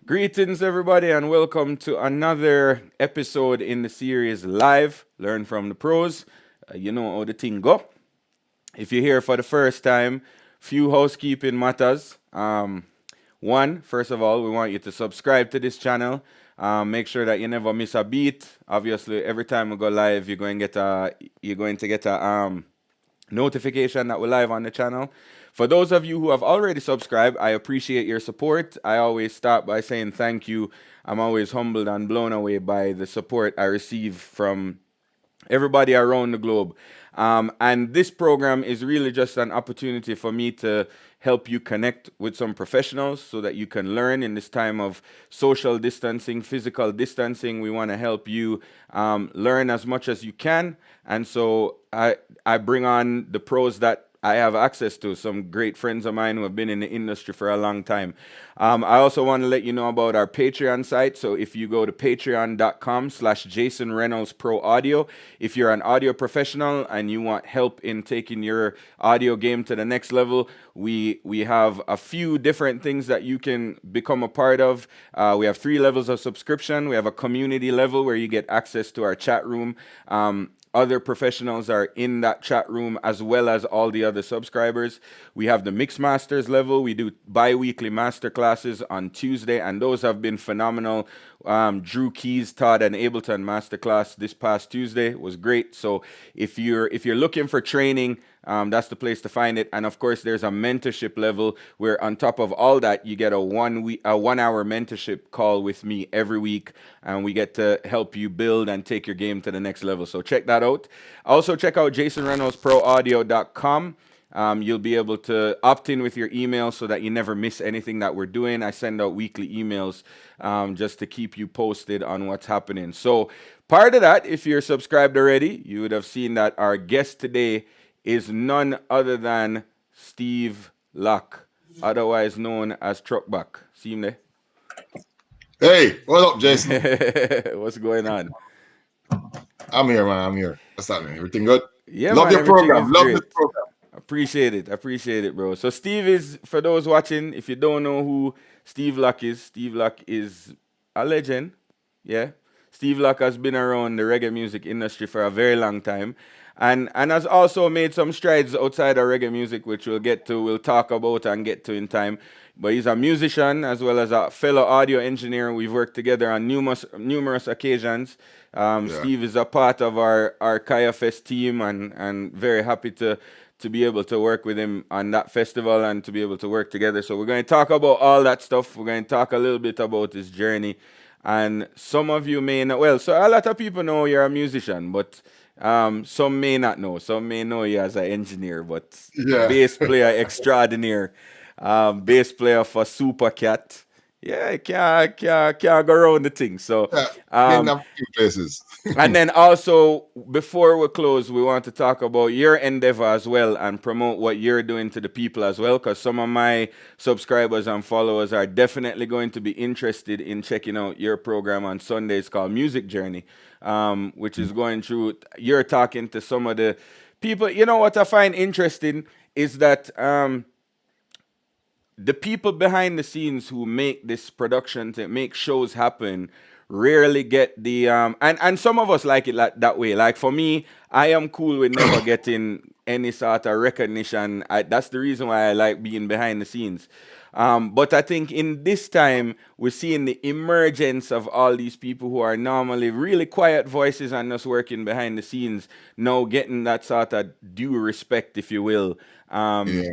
Greetings, everybody, and welcome to another episode in the series Live Learn from the Pros. You know how the thing go. If you're here for the first time, few housekeeping matters. One, first of all, we want you to subscribe to this channel. Make sure that you never miss a beat. Obviously, every time we go live, you're going to get a notification that we're live on the channel. For those of you who have already subscribed, I appreciate your support. I always start by saying thank you. I'm always humbled and blown away by the support I receive from everybody around the globe. And this program is really just an opportunity for me to help you connect with some professionals so that you can learn in this time of social distancing, physical distancing. We want to help you learn as much as you can. And so I bring on the pros that I have access to, some great friends of mine who have been in the industry for a long time. I also want to let you know about our Patreon site. So if you go to patreon.com/Jason Reynolds Pro Audio, if you're an audio professional and you want help in taking your audio game to the next level, we have a few different things that you can become a part of. We have 3 levels of subscription. We have a community level where you get access to our chat room. Other professionals are in that chat room as well as all the other subscribers. We have the Mix Masters level. We do bi-weekly master classes on Tuesday, and those have been phenomenal. Drew Keys taught an Ableton masterclass this past Tuesday. It was great. So if you're looking for training, that's the place to find it. And of course, there's a mentorship level where on top of all that, you get a 1 hour mentorship call with me every week, and we get to help you build and take your game to the next level. So check that out. Also check out JasonReynoldsProAudio.com. You'll be able to opt in with your email so that you never miss anything that we're doing. I send out weekly emails just to keep you posted on what's happening. So part of that, if you're subscribed already, you would have seen that our guest today is none other than Steve Locke, otherwise known as Truckback. See him there? Hey, what up, Jason? What's going on? I'm here, man. I'm here. What's happening? Everything good? Yeah, Love man, your everything program. is Love this great. program. Appreciate it, bro. So Steve is, for those watching, if you don't know who Steve Locke is a legend. Yeah. Steve Locke has been around the reggae music industry for a very long time. And has also made some strides outside of reggae music, which we'll talk about and get to in time. But he's a musician as well as a fellow audio engineer. We've worked together on numerous occasions. Yeah. Steve is a part of our Kaya Fest team, and very happy to be able to work with him on that festival and to be able to work together. So we're going to talk about all that stuff. We're going to talk a little bit about his journey. And some of you may know, well, so a lot of people know you're a musician, but some may not know. Some may know you as an engineer, but Yeah. bass player extraordinaire, bass player for Super Cat. Yeah, can't go around the thing. So, Yeah. Been um, a few places. and then also, before we close, we want to talk about your endeavor as well and promote what you're doing to the people as well, because some of my subscribers and followers are definitely going to be interested in checking out your program on Sundays called Music Journey, which is going through, you're talking to some of the people. You know what I find interesting is that the people behind the scenes who make this production to make shows happen rarely get the and some of us like it like that way. Like for me, I am cool with never getting any sort of recognition. That's the reason why I like being behind the scenes. But I think in this time we're seeing the emergence of all these people who are normally really quiet voices and just working behind the scenes now getting that sort of due respect, if you will. Yeah.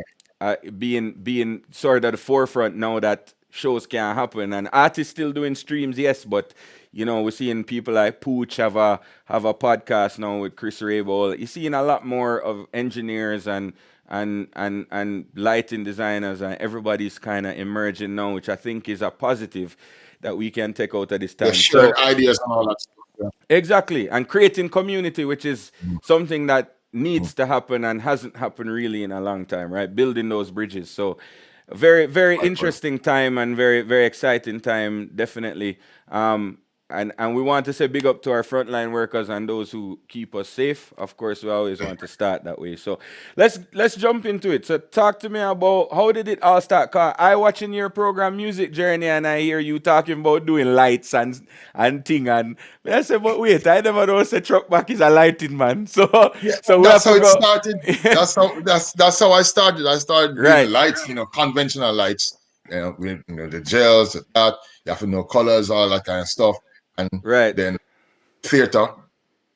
Being sort of the forefront now that shows can happen, and artists still doing streams, yes, but we're seeing people like Pooch have a podcast now with Chris Rabel. You're seeing a lot more of engineers and lighting designers, and everybody's kind of emerging now, which I think is a positive that we can take out of this Yeah. time. Sharing So ideas and all that stuff. Yeah. exactly, and creating community, which is something that needs to happen and hasn't happened really in a long time, right? Building those bridges. So, very, very Right, right. interesting time and very, very exciting time, definitely. and we want to say big up to our frontline workers and those who keep us safe. Of course, we always want to start that way. So let's jump into it. So talk to me about how did it all start? Cause I watching your program Music Journey and I hear you talking about doing lights and thing and I said, but wait, I never know say Truckback is a lighting man. So Yeah, so we have that's how to it go. started. That's how I started. I started doing Right, lights, conventional lights, with the gels, that you have to know colors, all that kind of stuff, and right. then theater,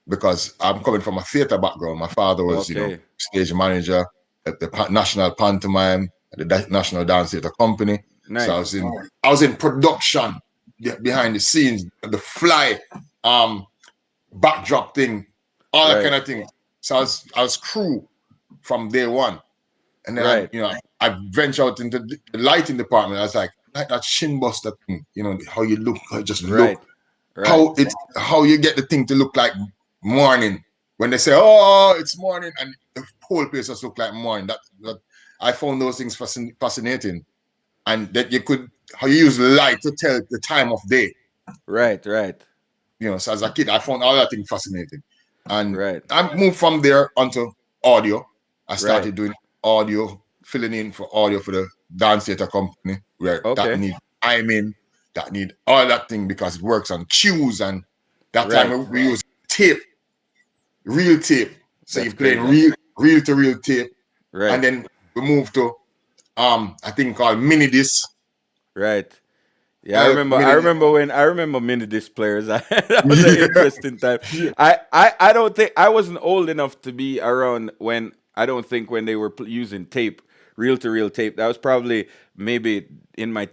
because I'm coming from a theater background. My father was, Okay. stage manager at the National Pantomime, at the National Dance Theater Company. So Nice. I was in production, behind the scenes, the fly, um, backdrop thing, all that Right. kind of thing. So I was crew from day one, and then Right. I ventured out into the lighting department. I was like that shin buster thing, how you look, how you just look, Right. Right. how you get the thing to look like morning when they say, oh, it's morning, and the whole place just look like morning. That I found those things fascinating, and that you could how you use light to tell the time of day. Right. Right. So as a kid, I found all that thing fascinating. And Right. I moved from there onto audio. I Right. started doing audio, filling in for audio for the dance theater company where that Okay. need timing, that need all that thing because it works on cues. And that time Right. we use tape, real tape. So That's you're playing crazy. real to real tape. And Right. then we moved to I think called mini disc. Right. Yeah, I remember. I Mini remember when I remember mini disc players. That was an yeah, interesting time. I don't think I wasn't old enough to be around when I don't think when they were using tape, reel to reel tape. That was probably maybe in my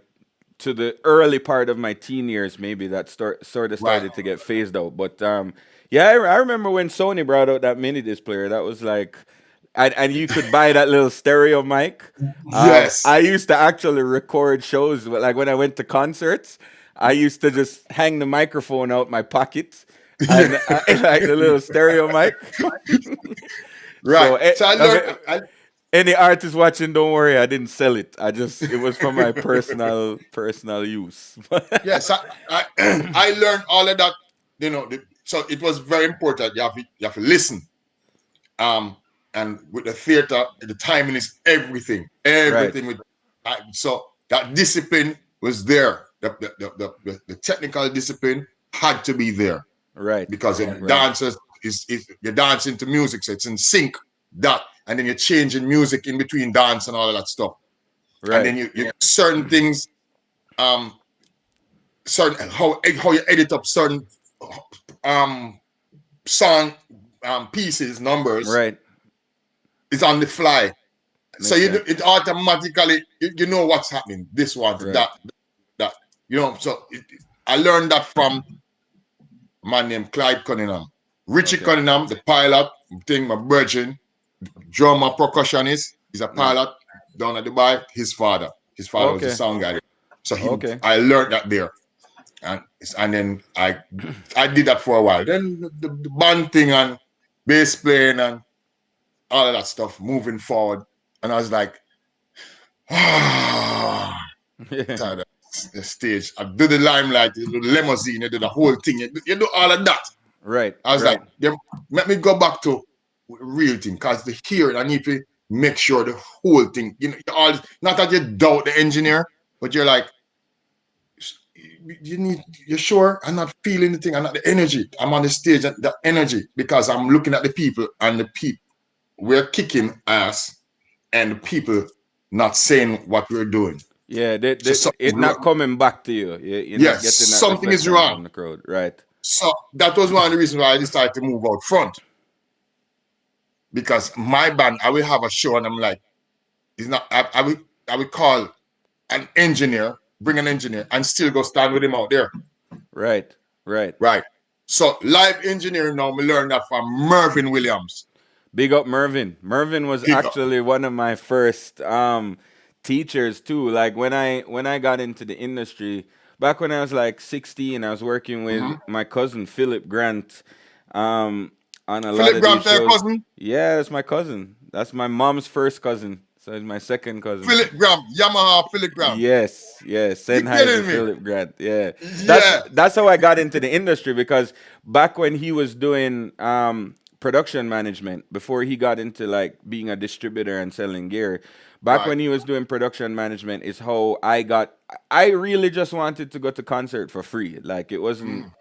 to the early part of my teen years. Maybe that sort of right. started to get phased out. But yeah, I remember when Sony brought out that mini disc player. That was like, and you could buy that little stereo mic. Yes. I used to actually record shows, like when I went to concerts. I used to just hang the microphone out my pocket and like the little stereo mic. Right. So So I learned. any artist watching, don't worry, I didn't sell it. I just it was for my personal use. Yes, I learned all of that. So it was very important. You have to listen. Um, and with the theater, the timing is everything. Right, Everything with so that discipline was there. The technical discipline had to be there right, because the right, dancers is you're dancing to music, so it's in sync. That and then you're changing music in between dance and all of that stuff. And right, then you certain things um certain how you edit up certain um song pieces numbers right. is on the fly, so Makes sense. it automatically you know what's happening, this one Right. that so I learned that from a man named Clyde Cunningham, Richie Okay. Cunningham, the pilot thing, my virgin drummer percussionist. He's a Nice. pilot down at Dubai. His father was the Okay. sound guy, so Okay. I learned that there. and and then I did that for a while. Then the band thing and bass playing and all of that stuff moving forward, and I was like, ah, tired of the stage. I do the limelight, you do the limousine, you do the whole thing, you do all of that. Right. I was like, Right. yeah, let me go back to real thing because the here I need to make sure the whole thing, all not that you doubt the engineer, but you're like, you're sure I'm not feeling the thing, I'm not the energy. I'm on the stage at the energy because I'm looking at the people and the people we're kicking ass and the people not saying what we're doing. Yeah. So something's It not wrong. coming back to you. You're not Yes, getting that something is reflection wrong. from the crowd. Right. So that was one of the reasons why I decided to move out front because my band, I will have a show and I'm like, it's not, I will call an engineer, bring an engineer and still go stand with him out there. Right. Right. Right. So live engineering now, we learned that from Mervyn Williams. Big up Mervin. Mervin was Pick up. actually one of my first teachers too. Like when I got into the industry, back when I was like 16, I was working with Mm-hmm. my cousin Philip Grant um, on a lot Philip of these Grant, their shows. cousin. Yeah, that's my cousin. That's my mom's first cousin. So it's my second cousin. Philip Graham, Yamaha Philip Graham. Yes, yes. You Sennheiser kidding me? Philip Grant. Yeah. Yeah. That's how I got into the industry because back when he was doing production management, before he got into like being a distributor and selling gear, back Right. when he was doing production management is how I really just wanted to go to concert for free. Like it wasn't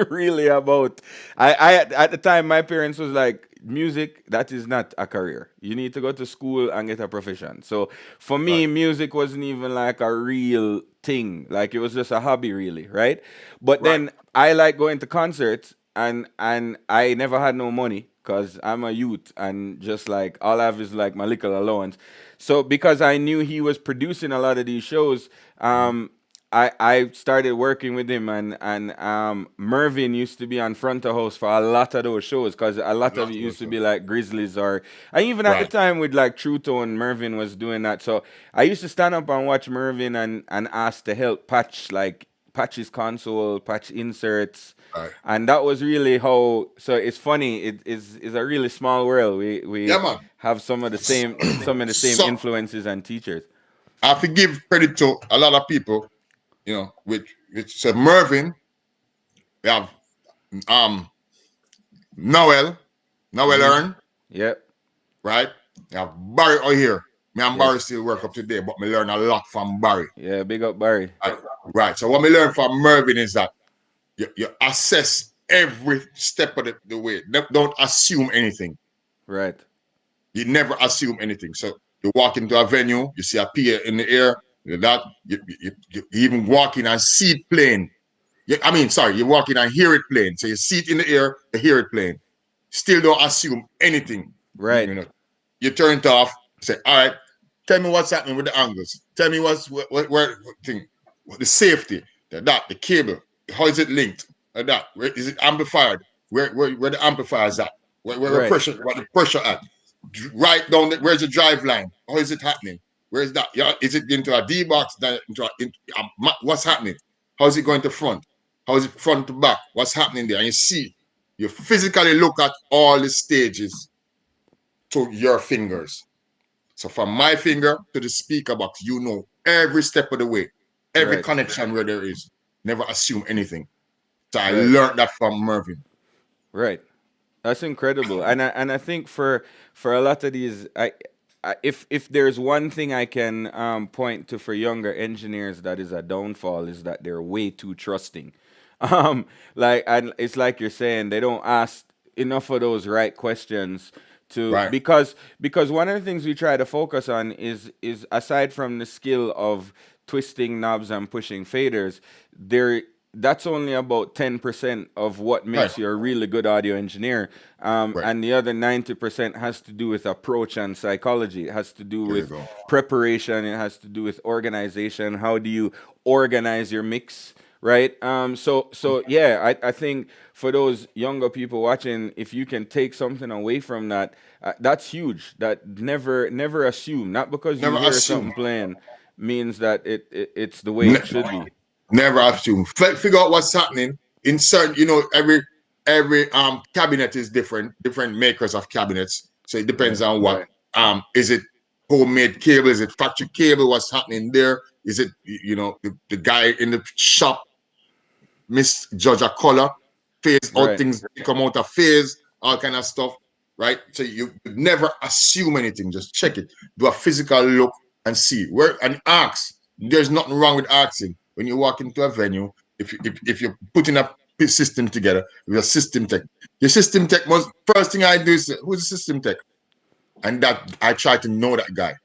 really about I at the time my parents was like music that is not a career. You need to go to school and get a profession. So for me Right. music wasn't even like a real thing. Like it was just a hobby really, right? But Right. then I like going to concerts and I never had no money because I'm a youth and just like all I have is like my little allowance. So because I knew he was producing a lot of these shows, I started working with him and Mervin used to be on front of house for a lot of those shows because a lot of it Lots of used to stuff. be like Grizzlies or and even at the Right. time with like True Tone Mervin was doing that. So I used to stand up and watch Mervin and ask to help patch his console, patch inserts. Right. And that was really how so it's funny, it is a really small world. Yeah, We man. have some of the same So influences and teachers. I have to give credit to a lot of people, which so Mervin, we have um Noel, Noel Mm-hmm. Earn, Yep. right? We have Barry O'Hare. Me and Barry Yes. still work up today, but me learn a lot from Barry. Yeah, big up Barry. Right. Right. So what me learn from Mervin is that you assess every step of the way. Don't assume anything. Right. You never assume anything. So you walk into a venue, you see a PA in the air, you even walk in and see it playing. Sorry, you walk in and hear it playing. So you see it in the air, you hear it playing. Still don't assume anything. Right. You turn it off, say, all right, tell me what's happening with the angles. Tell me where thing, the safety, the cable, how is it linked? That, where is it amplified? Where the amplifier is at? Right. What the pressure at? Right down where's the drive line? How is it happening? Where is that? Yeah, is it into a D box? What's happening? How is it going to front? How is it front to back? What's happening there? And you physically look at all the stages to your fingers. So from my finger to the speaker box, you know every step of the way, every Right. connection where there is. Never assume anything. So I Right. learned that from Mervin. Right. That's incredible, and I think for a lot of these, if there's one thing I can point to for younger engineers that is a downfall is that they're way too trusting. Like and it's like you're saying they don't ask enough of those right questions to Right. because one of the things we try to focus on is aside from the skill of twisting knobs and pushing faders, there that's only about 10% of what Right. makes you a really good audio engineer. Right. And the other 90% has to do with approach and psychology. It has to do There you with go. preparation. It has to do with organization. How do you organize your mix? Right. So yeah, I think for those younger people watching, if you can take something away from that, that's huge. That never assume. Not because you Never hear assume. something playing means that it's the way it should be. Never assume. Figure out what's happening in certain. Every cabinet is different. Different makers of cabinets. So it depends Right. on what. Is it homemade cable? Is it factory cable? What's happening there? Is it the guy in the shop misjudge a color, phase out Right. things come out of phase, all kind of stuff, right? So you never assume anything. Just check it. Do a physical look and see where and ask. There's nothing wrong with asking when you walk into a venue. If you're putting a system together with a system tech, your system tech must first thing I do is say, who's the system tech, and that I try to know that guy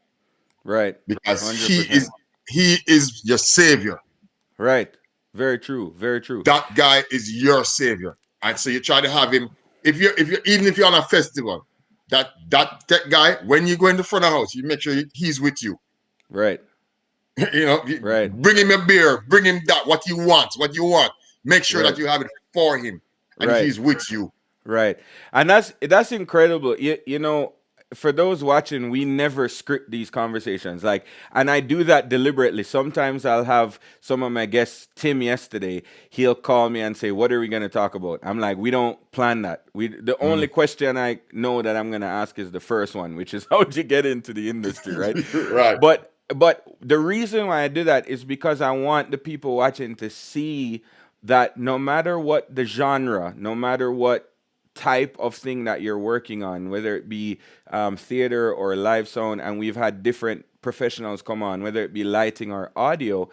Right. because Hundred he is percent. he is your savior. Right. Very true. Very true. That guy is your savior. And so you try to have him. If you're even if you're on a festival, that tech guy, when you go in the front of the house, you make sure he's with you. Right. Right. Bring him a beer, bring him that what you want. Make sure that Right. you have it for him and Right. he's with you. Right. And that's incredible. You know, for those watching, we never script these conversations. Like, and I do that deliberately. Sometimes I'll have some of my guests, Tim yesterday, he'll call me and say, "What are we going to talk about?" I'm like, "We don't plan that. The only question I know that I'm going to ask is the first one, which is how'd you get into the industry, right?" Right. But the reason why I do that is because I want the people watching to see that no matter what the genre, no matter what type of thing that you're working on, whether it be theater or live sound, and we've had different professionals come on, whether it be lighting or audio,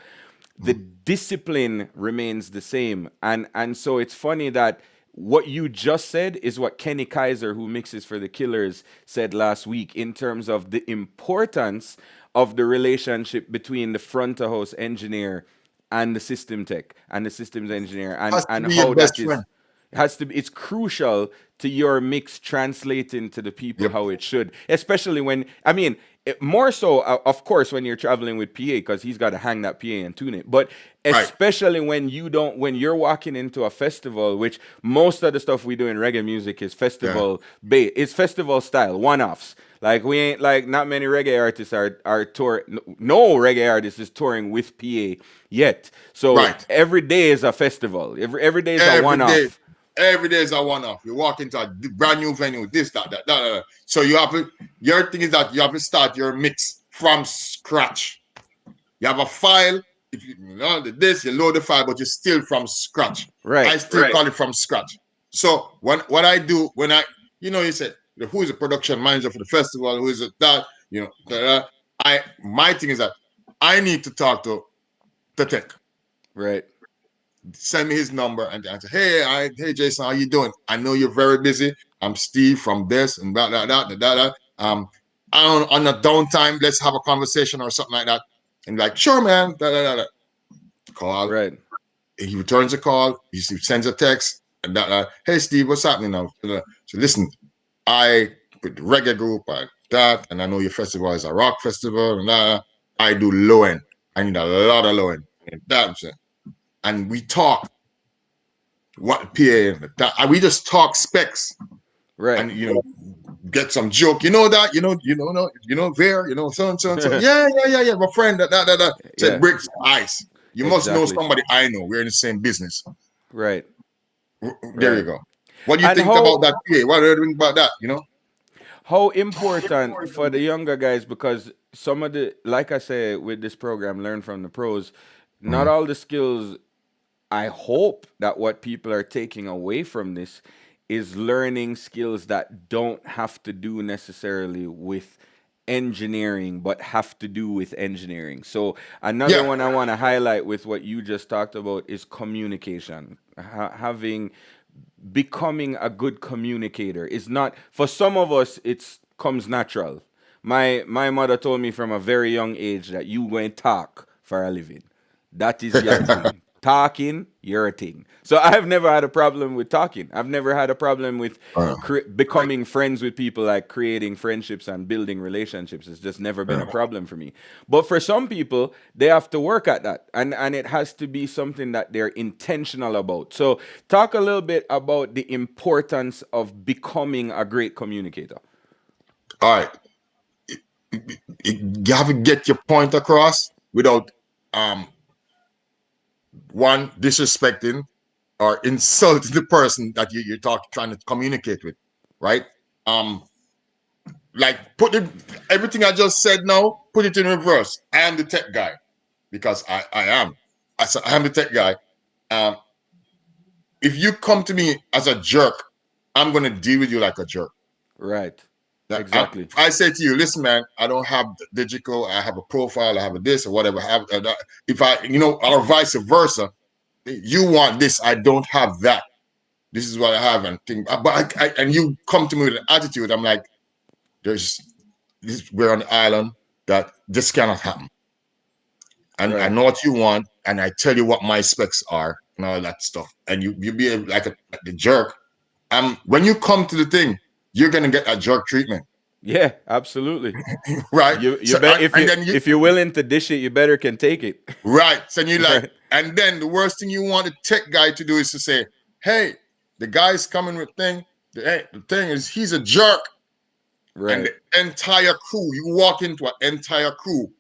the discipline remains the same. And so it's funny that what you just said is what Kenny Kaiser, who mixes for the Killers, said last week in terms of the importance of the relationship between the front of house engineer and the system tech and the systems engineer, Has to and be your how that best is friend. has to be, it's crucial to your mix translating to the people Yep. how it should, especially when, I mean, more so of course when you're traveling with PA, because he's got to hang that PA and tune it, but Right. especially when you're walking into a festival, which most of the stuff we do in reggae music is Yeah. it's festival style one-offs. Like, we ain't like, not many reggae artists are tour, no reggae artist is touring with PA yet. So Right. every day is a festival, every day is a Every day. one-off. Every day is a one-off. You walk into a brand new venue, this, that. So you have to, your thing is that you have to start your mix from scratch. You have a file. If you know this, you load the file, but you're still from scratch. Right. I still call it from scratch. So what I do when you said who is the production manager for the festival, who is it that, my thing is that I need to talk to the tech. Right. Send me his number and I say, hey Jason, how you doing? I know you're very busy. I'm Steve from this and that. On a downtime, let's have a conversation or something like that. And like, sure, man. Call. Right. He returns a call. He sends a text. And hey, Steve, what's happening now? So listen, I with the reggae group, and I know your festival is a rock festival, and I do low end. I need a lot of low end. And we talk what PA and that, and we just talk specs Right. and get some joke. You know that, Ver, so. Yeah. My friend that said Yeah. bricks ice. You must know Exactly. somebody I know. We're in the same business. Right. There you Right. go. What do you And think about that PA? What do you think about that? how important for the younger guys, because some of the, like I say with this program, learn from the pros, not Mhm. all the skills. I hope that what people are taking away from this is learning skills that don't have to do necessarily with engineering, but have to do with engineering. So another Yeah. one I want to highlight with what you just talked about is communication. Having becoming a good communicator is not, for some of us it's comes natural. My mother told me from a very young age that you go and talk for a living. That is your thing. Talking, your thing. So I've never had a problem with talking. I've never had a problem with Uh, becoming friends with people, like creating friendships and building relationships. It's just never been uh, a problem for me. But for some people, they have to work at that. And it has to be something that they're intentional about. So talk a little bit about the importance of becoming a great communicator. all right. You have to get your point across without um one disrespecting or insulting the person that you're trying to communicate with, right? Um, like everything I just said now, put it in reverse. I am the tech guy because I am. I am the tech guy. Um, if you come to me as a jerk, I'm gonna deal with you like a jerk. Right. That Exactly. I say to you, listen, man, I don't have digital. I have a profile. I have a this or whatever. If I, or vice versa, you want this, I don't have that. This is what I have, and think. But and you come to me with an attitude. I'm like, there's we're on the island that this cannot happen, and I Right. know what you want, and I tell you what my specs are and all that stuff, and you be like the jerk. When you come to the thing, you're gonna get a jerk treatment, Yeah, absolutely. right? You So bet, if and then you if you're willing to dish it, you better can take it. right, so you like, Right. and then the worst thing you want the tech guy to do is to say, hey, the guy's coming with thing. The thing is he's a jerk. And Right. the entire crew, you walk into an entire crew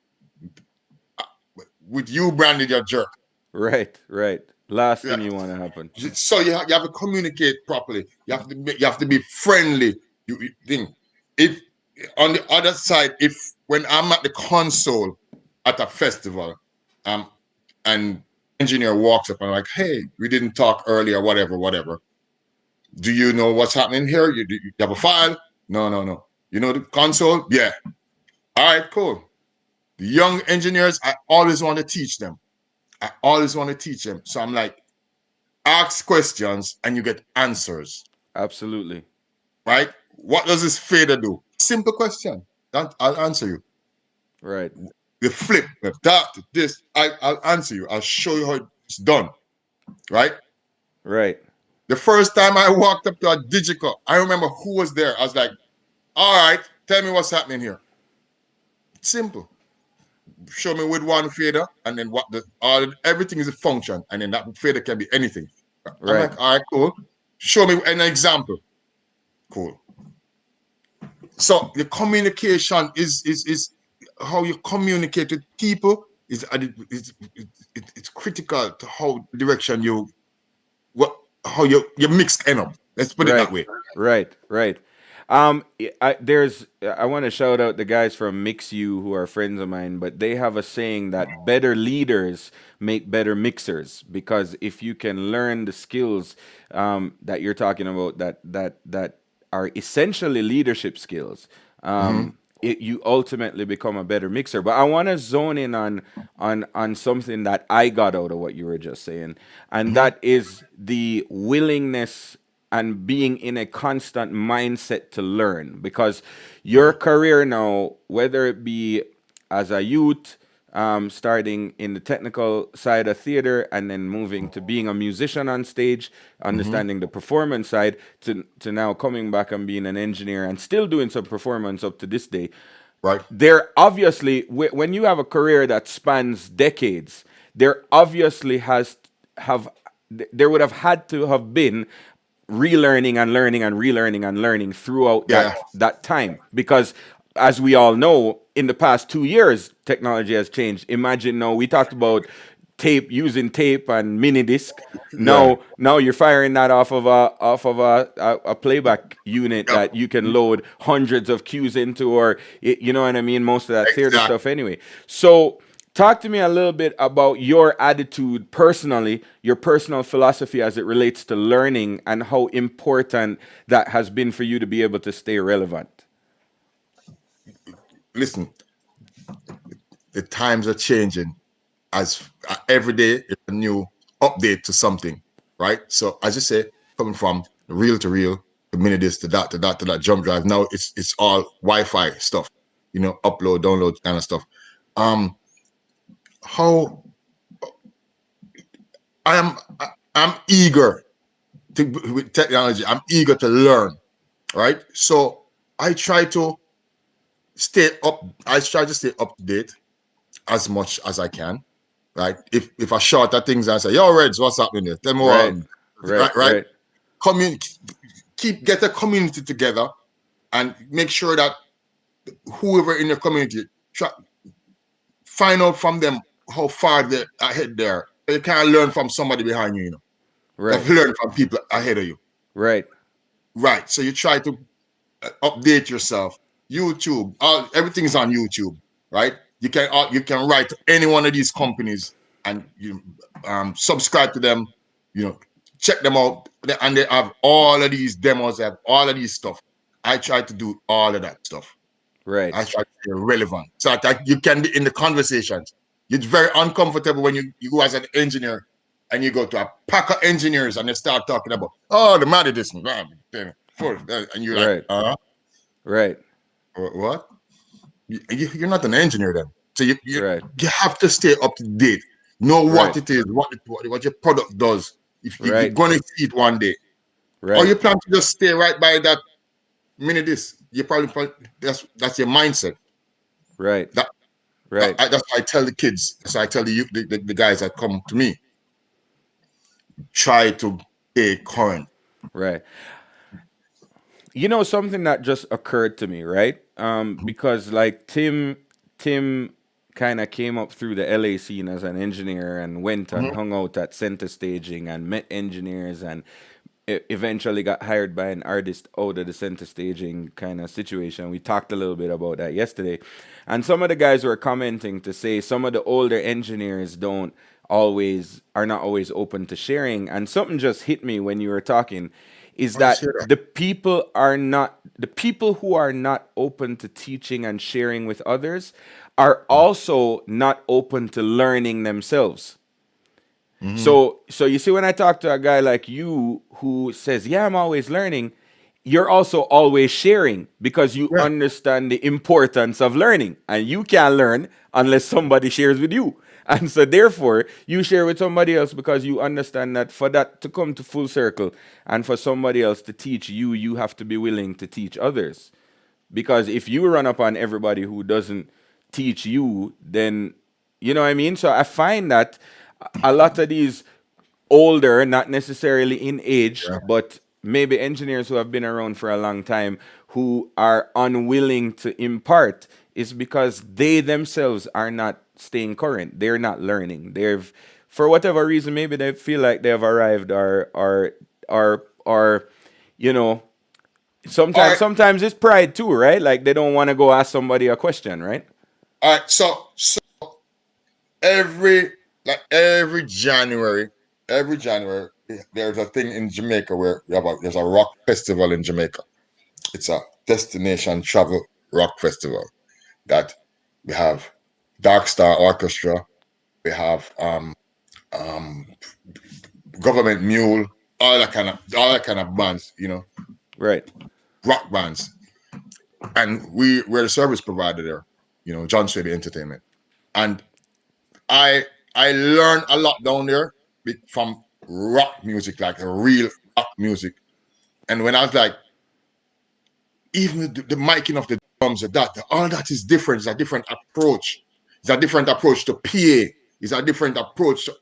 with you branded your jerk. Right. Right. Last Yeah. thing you want to happen. So you have to communicate properly. You have to be friendly. You think if on the other side, if when I'm at the console at a festival, um, and engineer walks up and like, hey, we didn't talk earlier, whatever, whatever. Do you know what's happening here? You have a file? No, no, no. You know the console? Yeah. All right, cool. The young engineers, I always want to teach them. I always want to teach them. So I'm like, ask questions and you get answers, Absolutely. right? What does this fader do? Simple question. I'll answer you. Right. The flip, that, this, I'll answer you. I'll show you how it's done, right? Right. The first time I walked up to a digital, I remember who was there. I was like, all right, tell me what's happening here. It's simple. Show me with one fader, and then what the all everything is a function, and then that fader can be anything. I'm Right. like, all right, cool. Show me an example. Cool. So the communication is how you communicate with people it's critical to how direction you what how your mix end up. Let's put it that Right. way. Right. Right. I want to shout out the guys from Mix U who are friends of mine, but they have a saying that better leaders make better mixers, because if you can learn the skills that you're talking about, that are essentially leadership skills, Mm-hmm. you ultimately become a better mixer. But I want to zone in on something that I got out of what you were just saying, and Mm-hmm. that is the willingness and being in a constant mindset to learn. Because your career now, whether it be as a youth, starting in the technical side of theater and then moving to being a musician on stage, Mm-hmm. understanding the performance side, to now coming back and being an engineer and still doing some performance up to this day. Right. There obviously, when you have a career that spans decades, there obviously have there would have had to have been relearning and learning and relearning and learning throughout Yeah. that time, because as we all know, in the past 2 years technology has changed. Imagine, now we talked about tape, using tape and mini disc. Yeah. Now you're firing that off of a playback unit Yep. that you can load hundreds of cues into, or you know what I mean, most of that theater Exactly. stuff anyway. So talk to me a little bit about your attitude personally, your personal philosophy as it relates to learning, and how important that has been for you to be able to stay relevant. Listen, the times are changing as every day is a new update to something, right? So as you say, coming from reel to reel, to minute this, to that, to that, to that jump drive. Now it's all Wi-Fi stuff, upload, download kind of stuff. Um, how I am, I'm eager to with technology. I'm eager to learn, right? So I try to stay up. I try to stay up to date as much as I can, right? If I shout at things and I say, "Yo, Reds, what's happening there? Tell me what Right, happened." right, Right, right. right, Get a community together and make sure that whoever in the community try, find out from them how far they're ahead there. You can't learn from somebody behind you. You have right, to learn from people ahead of you. right, Right. So you try to update yourself. YouTube, everything's on YouTube, right? You can write to any one of these companies and you subscribe to them. Check them out, and they have all of these demos. They have all of these stuff. I try to do all of that stuff. right, I try to stay relevant so that you can be in the conversations. It's very uncomfortable when you go as an engineer and you go to a pack of engineers and they start talking about, oh, the matter this, and you're like, right, right, what? You're not an engineer then. So right, you have to stay up to date, know what right, it is, what your product does. If you're right, going to see it one day, or right, you plan to just stay right by that minute, this you probably that's your mindset. right, That, right, that's why I tell the kids. That's why I tell the guys that come to me. Try to stay current. right. You know, something that just occurred to me, right? Because like Tim kind of came up through the LA scene as an engineer and went and Mhm. hung out at center staging and met engineers and eventually got hired by an artist out of the center staging kind of situation. We talked a little bit about that yesterday. And some of the guys were commenting to say some of the older engineers don't always are not always open to sharing. And something just hit me when you were talking is I just that hear that. the people who are not open to teaching and sharing with others are also not open to learning themselves. Hmm. So you see, when I talk to a guy like you who says, "Yeah, I'm always learning," you're also always sharing because you Yeah. understand the importance of learning, and you can't learn unless somebody shares with you. And so, therefore, you share with somebody else because you understand that for that to come to full circle and for somebody else to teach you, you have to be willing to teach others. Because if you run up on everybody who doesn't teach you, then you know what I mean? So I find that a lot of these older, not necessarily in age, Yeah. but maybe engineers who have been around for a long time who are unwilling to impart is because they themselves are not staying current. They're not learning. They've for whatever reason, maybe they feel like they have arrived or you know, All sometimes right. sometimes it's pride too, right? Like they don't want to go ask somebody a question, right? All right. So every every January, there's a thing in Jamaica where there's a rock festival in Jamaica. It's a destination travel rock festival that we have Dark Star Orchestra, we have um Government Mule, all that kind of bands, Right. rock bands, and we're the service provider there, John Swaby Entertainment, and I I learned a lot down there from rock music, like real rock music. And when I was like, even the miking of the drums, all that is different. It's a different approach. It's a different approach to PA. It's a different approach to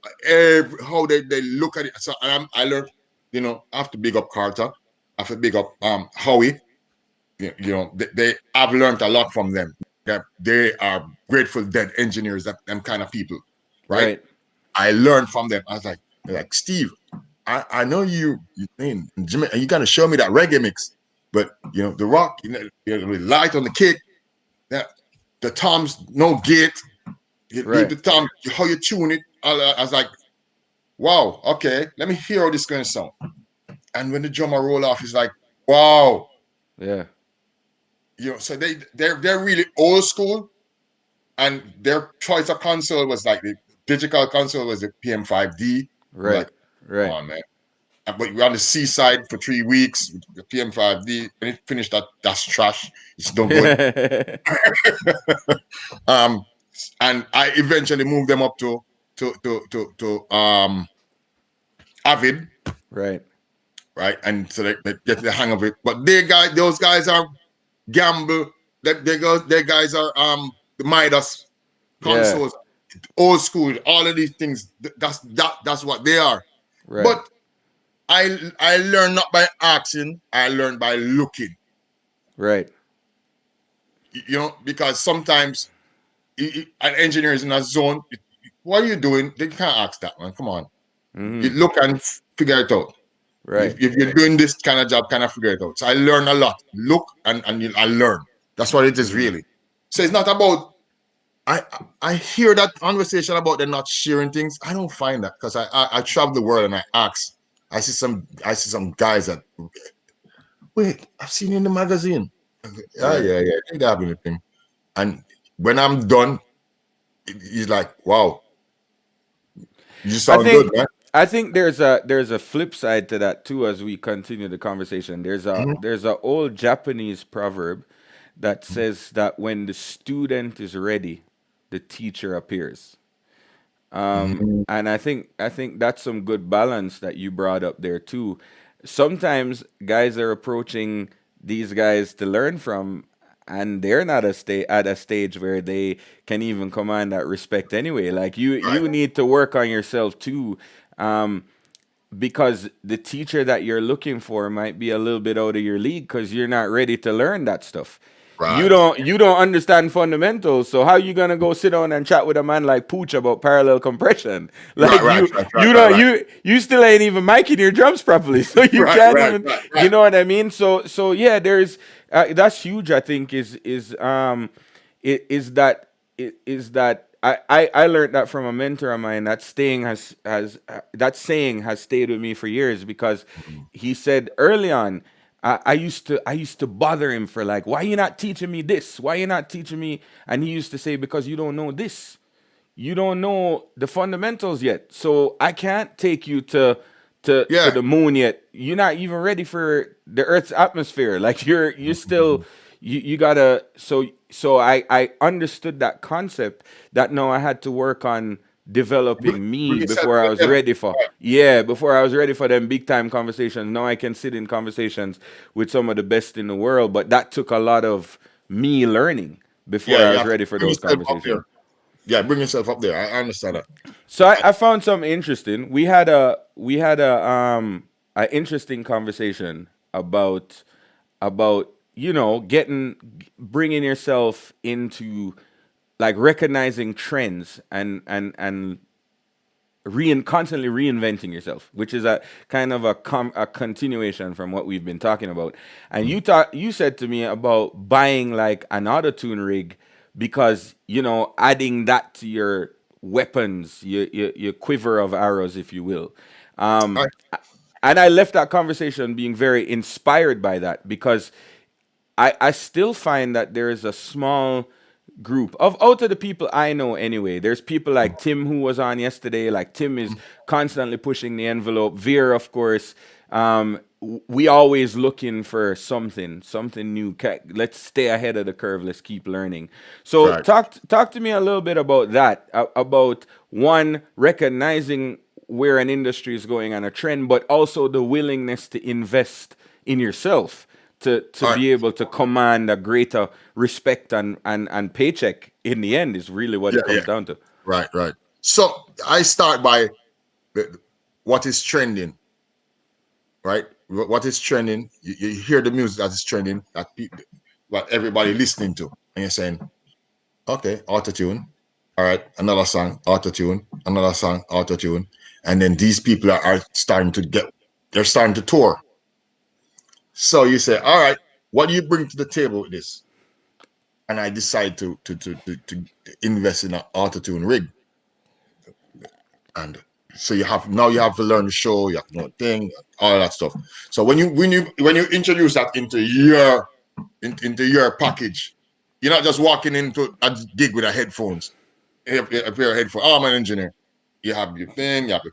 how they look at it. So I learned, I have to big up Carter. I have to big up Howie. I've learned a lot from them. They are Grateful Dead engineers, that them kind of people, right? Right. I learned from them. I was like Steve, I know you in Jamaica, and you gotta show me that reggae mix, but the rock, with light on the kick, that the toms no gate, you leave Right. the tom, how you tune it. I was like, wow, okay, let me hear how this gonna sound. And when the drummer roll off, it's like, wow, Yeah. so they're really old school, and their choice of console was like the digital console was the PM5D. I'm Right. like, come Right. on, man. But we're on the seaside for 3 weeks with the PM5D. When it finished, that's trash. It's no good. um, and I eventually moved them up to Avid, Right. right? And so they get the hang of it. But those guys are gamble. Their guys are the Midas Yeah. consoles, old school. All of these things. That's what they are. Right. But I learn not by asking. I learn by looking. Right. Because sometimes an engineer is in a zone. What are you doing? They can't ask that, man. Come on. You Mm-hmm. look and figure it out. Right. If you're doing this kind of job, kind of figure it out. So I learn a lot. Look I learn. That's what it is Mm-hmm. really. So it's not about. I I hear that conversation about them not sharing things. I don't find that because I travel the world and I ask. I see some guys that, wait, I've seen you in the magazine. Yeah, Right. yeah, yeah. They have anything. And when I'm done, he's like, wow, you I sound good, think man. I think there's a flip side to that too as we continue the conversation. Mhm. There's a old Japanese proverb that says that when the student is ready, the teacher appears. Mhm. And I think that's some good balance that you brought up there too. Sometimes guys are approaching these guys to learn from, and they're not at a stage where they can even command that respect anyway. Like you Right. you need to work on yourself too. Um, because the teacher that you're looking for might be a little bit out of your league because you're not ready to learn that stuff. Right. You don't understand fundamentals, so how you gonna go sit down and chat with a man like Pooch about parallel compression? Right, Like right, right, right, you right, don't right. you still ain't even miking your drums properly, so you Right, can't right, even, right, you right. know what I mean? So yeah, there's that's huge. I think is that is that I learned that from a mentor of mine. That staying has that saying has stayed with me for years because Mhm. he said early on, I used to bother him for like, why you not teaching me this? Why you not teaching me? And he used to say, because you don't know this, you don't know the fundamentals yet. So I can't take you to Yeah. the moon yet. You're not even ready for the Earth's atmosphere. Like you're still you gotta so I understood that concept that now I had to work on developing Bring me yourself before to I the was level. ready for Right. before I was ready for them big time conversations. Now I can sit in conversations with some of the best in the world, but that took a lot of me learning before Yeah, I you was have to ready for bring those yourself up conversations. there. Yeah, bring yourself up there. I understand that. So I found something interesting. We had a interesting conversation about getting bringing yourself into like recognizing trends and constantly reinventing yourself, which is a kind of a continuation from what we've been talking about. And Mm. you said to me about buying like an auto tune rig because adding that to your weapons, your quiver of arrows, if you will. I, Um, and I left that conversation being very inspired by that because I still find that there is a small group of out of the people I know anyway. There's people like Tim who was on yesterday. Like Tim is constantly pushing the envelope. Veer, of course. We always looking for something new. Let's stay ahead of the curve. Let's keep learning. So right. talk to me a little bit about that. About one recognizing where an industry is going on a trend, but also the willingness to invest in yourself to All right. be able to command a greater respect and paycheck in the end is really what Yeah, it yeah. comes down to. Right, right. So I start by what is trending, right? What is trending? You hear the music that is trending, that people, what everybody listening to, and you're saying, okay, auto tune. All right, another song, auto tune, another song, auto tune, and then these people are starting to they're starting to tour. So you say, all right, what do you bring to the table with this? And I decide to invest in an auto tune rig, and so you have to learn the show, you have to know the thing, all that stuff. So when you introduce that into your package, you're not just walking into a gig with a headphones. A pair of headphones. Oh, I'm an engineer. You have your thing, you have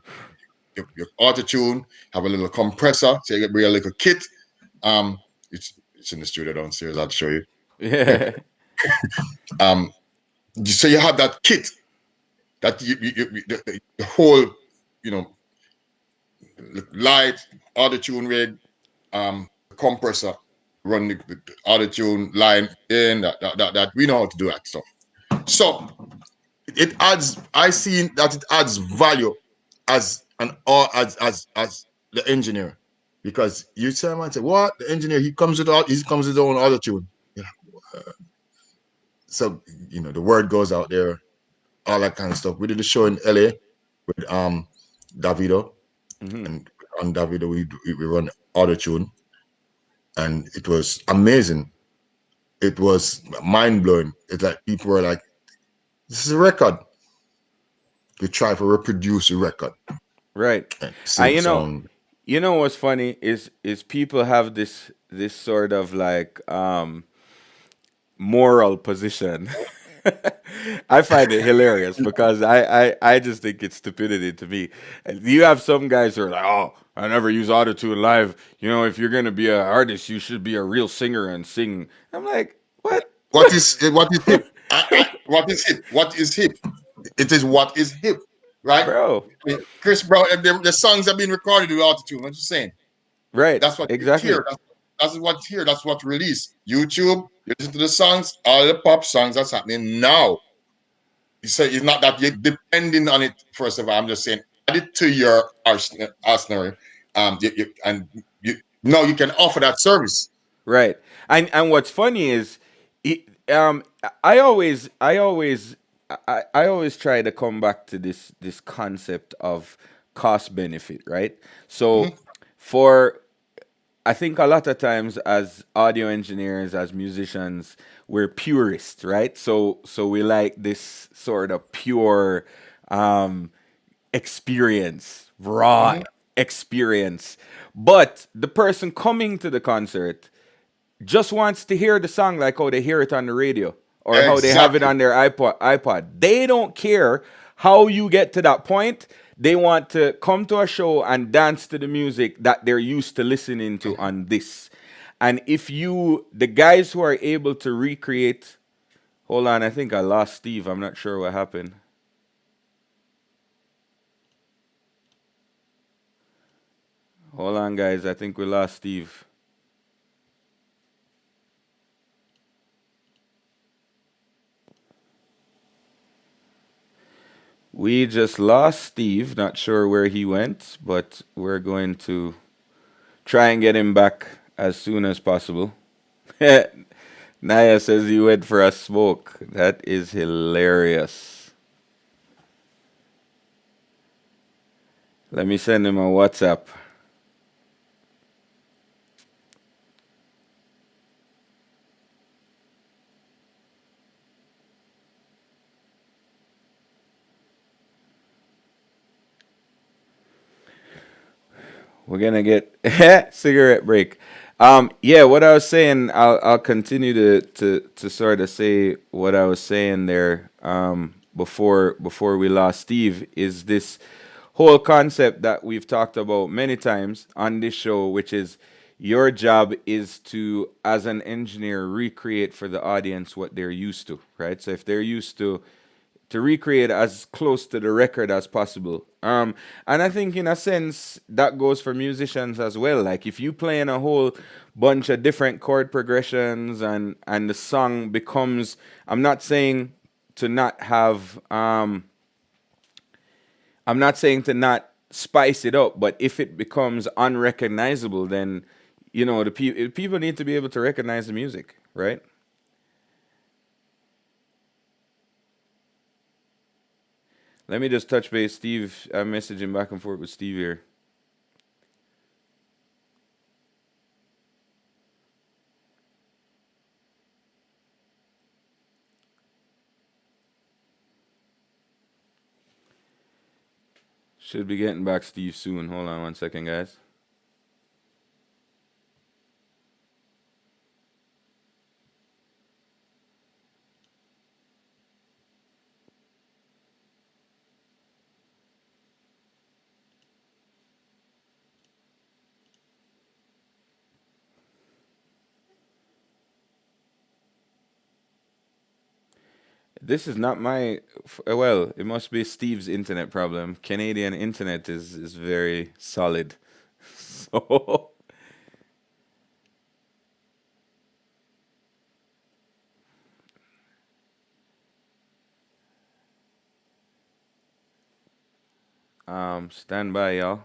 your auto tune, have a little compressor, so you bring a little kit. It's in the studio downstairs. I'll show you. Yeah. um, so you have that kit that the whole, you know, light auto tune rig, compressor, run the auto tune line in that we know how to do that stuff. So it adds. I see that it adds value as an or as the engineer, because you say, man, say what the engineer, he comes with his own auto tune. Yeah. So the word goes out there, all that kind of stuff. We did a show in LA with Davido, Hmm. and on Davido we run auto tune, and it was amazing. It was mind blowing. It's like people were like, "This is a record." We try to reproduce a record Right. and And sing sound. what's funny is people have this sort of like moral position. I find it hilarious because I just think it's stupidity to me. And you have some guys who are like, oh, I never use autotune live. If you're gonna be an artist, you should be a real singer and sing. I'm like, what? What is hip? What is hip? What is hip? It is what is hip, right? Bro. Chris Brown, the songs have been recorded with autotune. What you saying? Right. That's what you Exactly. hear. That's what's here. That's what released. YouTube, you listen to the songs, all the pop songs that's happening now. So it's not that you're depending on it. First of all, I'm just saying it to your arsenal, and you now you can offer that service. Right. And what's funny is, it, um, I always try to come back to this concept of cost benefit, right? So, Mhm. for I think a lot of times as audio engineers, as musicians, we're purists, right? So we like this sort of pure um, experience, raw Mhm. experience. But the person coming to the concert just wants to hear the song like how they hear it on the radio or how they have it Exactly. on their iPod. They don't care how you get to that point. They want to come to a show and dance to the music that they're used to listening to Mhm. on this. And if you, the guys who are able to recreate, hold on, I think I lost Steve. I'm not sure what happened. Hold on, guys. I think we lost Steve. We just lost Steve. Not sure where he went, but we're going to try and get him back as soon as possible. Naya says he went for a smoke. That is hilarious. Let me send him a WhatsApp. We're gonna get cigarette break. Yeah, what I was saying, I'll continue to sort of say what I was saying there. Before we lost Steve, is this whole concept that we've talked about many times on this show, which is your job is to, as an engineer, recreate for the audience what they're used to, right? So if they're used to recreate as close to the record as possible. And I think in a sense that goes for musicians as well. Like if you play in a whole bunch of different chord progressions and the song becomes, I'm not saying to not have I'm not saying to not spice it up, but if it becomes unrecognizable, then people need to be able to recognize the music, right? Let me just touch base, Steve. I'm messaging back and forth with Steve here. Should be getting back Steve soon. Hold on 1 second, guys. This is not my. Well, it must be Steve's internet problem. Canadian internet is very solid. So, stand by, y'all.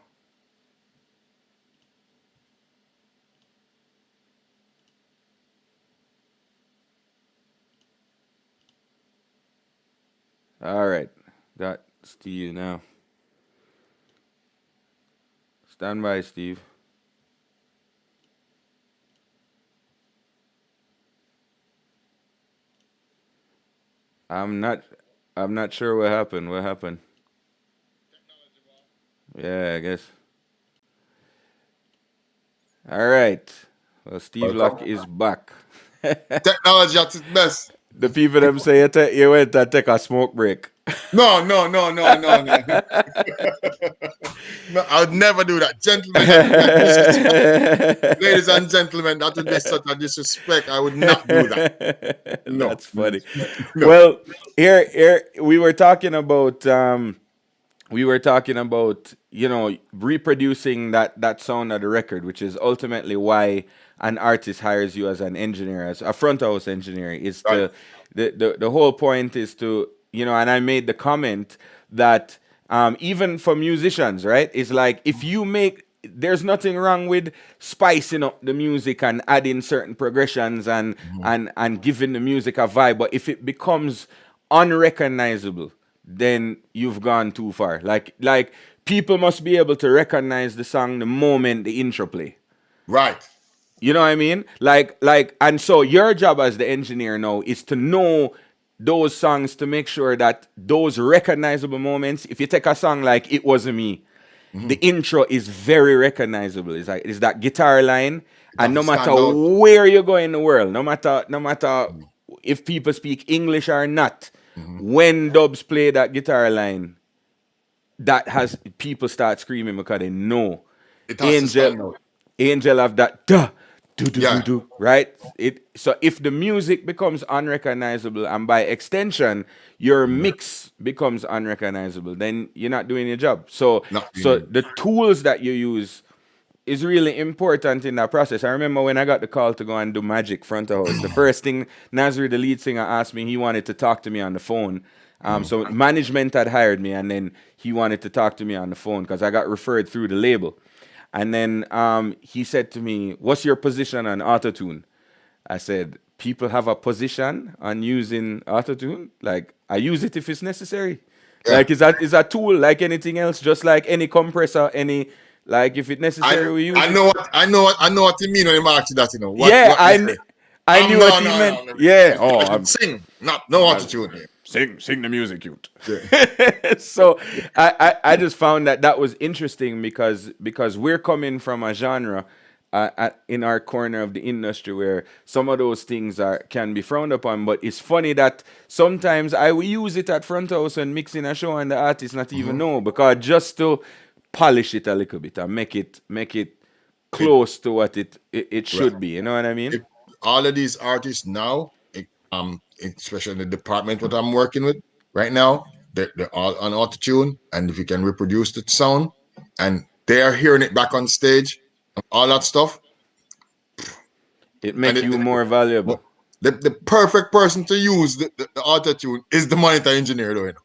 All right. Got Steve now. Stand by, Steve. I'm not. I'm not sure what happened. What happened? Yeah, I guess. All right. Well, Steve Locke Welcome. is back. Technology at its best. The people them say you went to take a smoke break. No, no, no, no, no, no. No, I would never do that. Gentlemen, that would be a disrespect. Ladies and gentlemen, that would be such a disrespect. I would not do that. No. That's funny. No. Well, here we were talking about reproducing that sound of the record, which is ultimately why an artist hires you as an engineer, as a front house engineer. Is Right. to the whole point is to, and I made the comment that Even for musicians, right? It's like if you make there's nothing wrong with spicing up the music and adding certain progressions Mhm. and giving the music a vibe. But if it becomes unrecognizable, then you've gone too far. Like people must be able to recognize the song the moment the intro play. Right. You know what I mean? And so your job as the engineer now is to know those songs to make sure that those recognizable moments, if you take a song like It Wasn't Me, the Mhm. intro is very recognizable. It's like it's that guitar line, It and have to no matter stand out. where you go in the world, no matter if people speak English or not, Mhm. when dubs play that guitar line, that has people start screaming because they know It has to Angel stand out. Angel have that duh do do do Yeah. do right. It so if the music becomes unrecognizable and by extension your Mhm. mix becomes unrecognizable, then you're not doing your job. So Not so really. the tools that you use is really important in that process. I remember when I got the call to go and do Magic front of house. The first thing Nazri, the lead singer, asked me, he wanted to talk to me on the phone. Mhm. So management had hired me, and then he wanted to talk to me on the phone because I got referred through the label. And then he said to me, "What's your position on autotune?" I said, "People have a position on using autotune. Like I use it if it's necessary. Yeah. Like is a tool like anything else, just like any compressor, any like if it's I necessary we use I it." know what I know what you mean when you ask you that, you know. Yeah, What me say? I knew what No, he no, meant. no, no. Yeah. You Oh, guys should sing. Not no uh, attitude here. sing the music, cute. Yeah. So I just found that that was interesting because we're coming from a genre in our corner of the industry where some of those things are can be frowned upon. But it's funny that sometimes I will use it at front house and mixing a show and the artist not even Mhm. know because just to polish it a little bit and make it It, close to what it right. should be. You know what I mean? It, all of these artists now, especially in the department what I'm working with right now, they're all on autotune, and if you can reproduce the sound, and they are hearing it back on stage, all that stuff, It and make you more valuable. the perfect person to use the autotune is the monitor engineer, though. You know?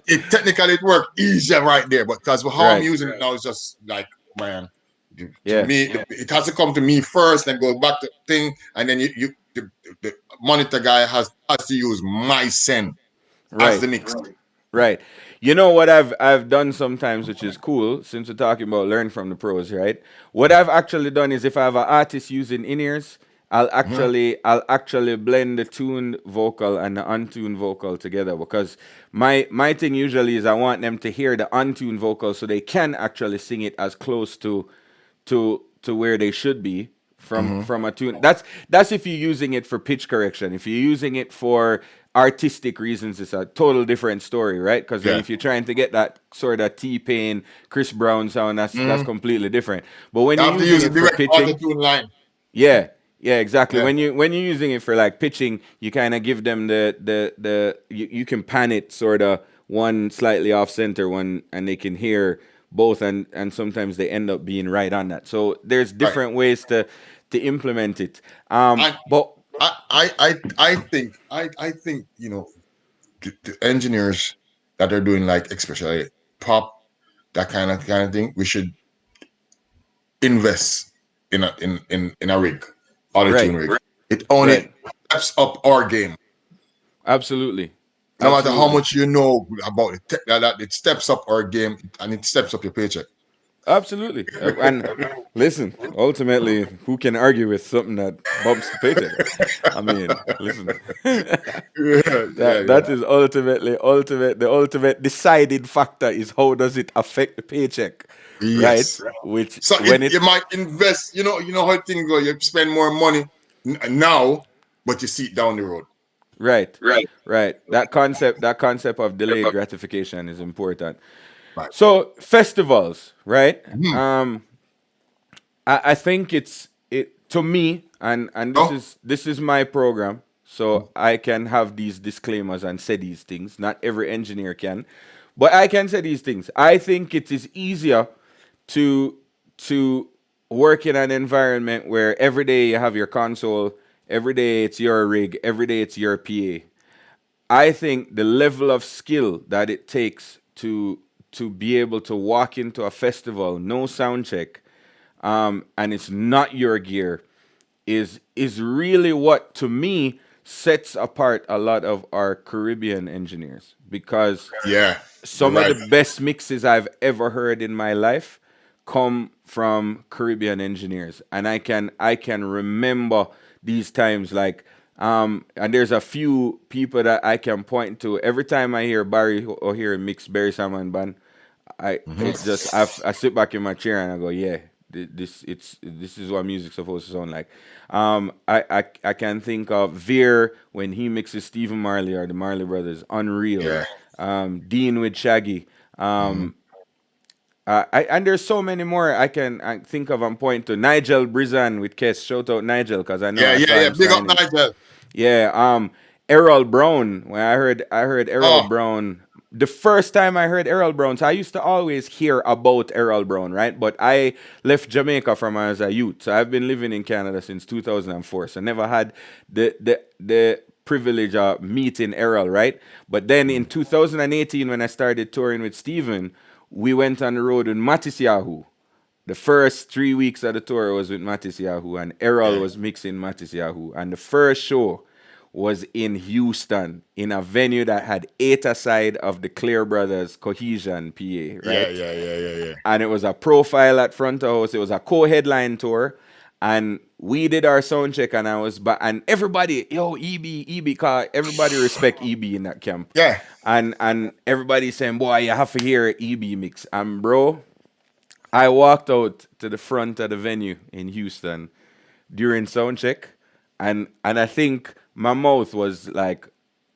It technically it worked easier right there, but because how I'm Right. using it now is just like, man, to Yeah. me it has to come to me first, then go back to thing, and then the monitor guy has to use my send as Right. the mix. Right. You know what I've done sometimes, which is cool, since we're talking about learn from the pros, right? What I've actually done is if I have an artist using in-ears, Mhm. I'll actually blend the tuned vocal and the untuned vocal together because my thing usually is I want them to hear the untuned vocal so they can actually sing it as close to where they should be Mhm. from a tune. That's if you're using it for pitch correction. If you're using it for artistic reasons, it's a total different story, right? Because then Yeah. if you're trying to get that sort of T-Pain, Chris Brown sound, that's Mhm. completely different. But when You you're have to using use a it for direct pitching, auto-tune line. yeah, yeah, exactly. Yeah. When you're using it for like pitching, you kind of give them you can pan it sort of one slightly off center one, and they can hear both, and sometimes they end up being right on that. So there's Right. different ways to implement it. And But I think the engineers that are doing like especially pop, that kind of thing, we should invest in a rig, auto right, tune rig. It only right, steps up our game. absolutely, No matter how absolutely. much you know about it, that it steps up our game and it steps up your paycheck. Absolutely. And listen, ultimately, who can argue with something that bumps the paycheck? I mean, listen. Yeah, yeah, That yeah. is the ultimate deciding factor is how does it affect the paycheck, right? Yes. Which So when you it might invest. You know how things go. You spend more money now, but you see it down the road. right, right. That concept of delayed gratification is important. Right. So festivals, right? Hmm. I think it to me, and this No. is my program, so I can have these disclaimers and say these things. Not every engineer can, but I can say these things. I think it is easier to to work in an environment where every day you have your console, every day it's your rig, every day it's your PA. I think the level of skill that it takes to be able to walk into a festival, no sound check, and it's not your gear, is really what to me sets apart a lot of our Caribbean engineers, because Yeah, you're some of the right. best mixes I've ever heard in my life come from Caribbean engineers, and I can remember these times, like, and there's a few people that I can point to every time I hear Barry or hear mix Barry Salmon Band. It just I sit back in my chair and I go, yeah, this is what music's supposed to sound like. I can think of Veer when he mixes Stephen Marley or the Marley Brothers, unreal. Yeah. Dean with Shaggy. Mhm. And there's so many more I think of and point to. Nigel Brizan with Kes. Shout out Nigel, because I know Yeah, I yeah, saw yeah. him Big up signing. Nigel. Yeah, Errol Brown. When I heard Errol Oh, Brown, the first time I heard Errol Brown, so I used to always hear about Errol Brown, right? But I left Jamaica from as a youth, so I've been living in Canada since 2004. So never had the privilege of meeting Errol, right? But then in 2018, when I started touring with Steven, we went on the road with Mattis Yahoo. The first 3 weeks of the tour was with Mattis Yahoo, and Errol yeah, was mixing Mattis Yahoo. And the first show was in Houston, in a venue that had eight aside of the Clear Brothers Cohesion PA, yeah, right? yeah, yeah, yeah, yeah. And it was a profile at front of house. It was a co-headline tour, and we did our sound check, and I was, but and everybody, yo, EB, cause everybody respect EB in that camp, Yeah. and everybody saying, boy, you have to hear EB mix, and bro, I walked out to the front of the venue in Houston during sound check, and I think my mouth was like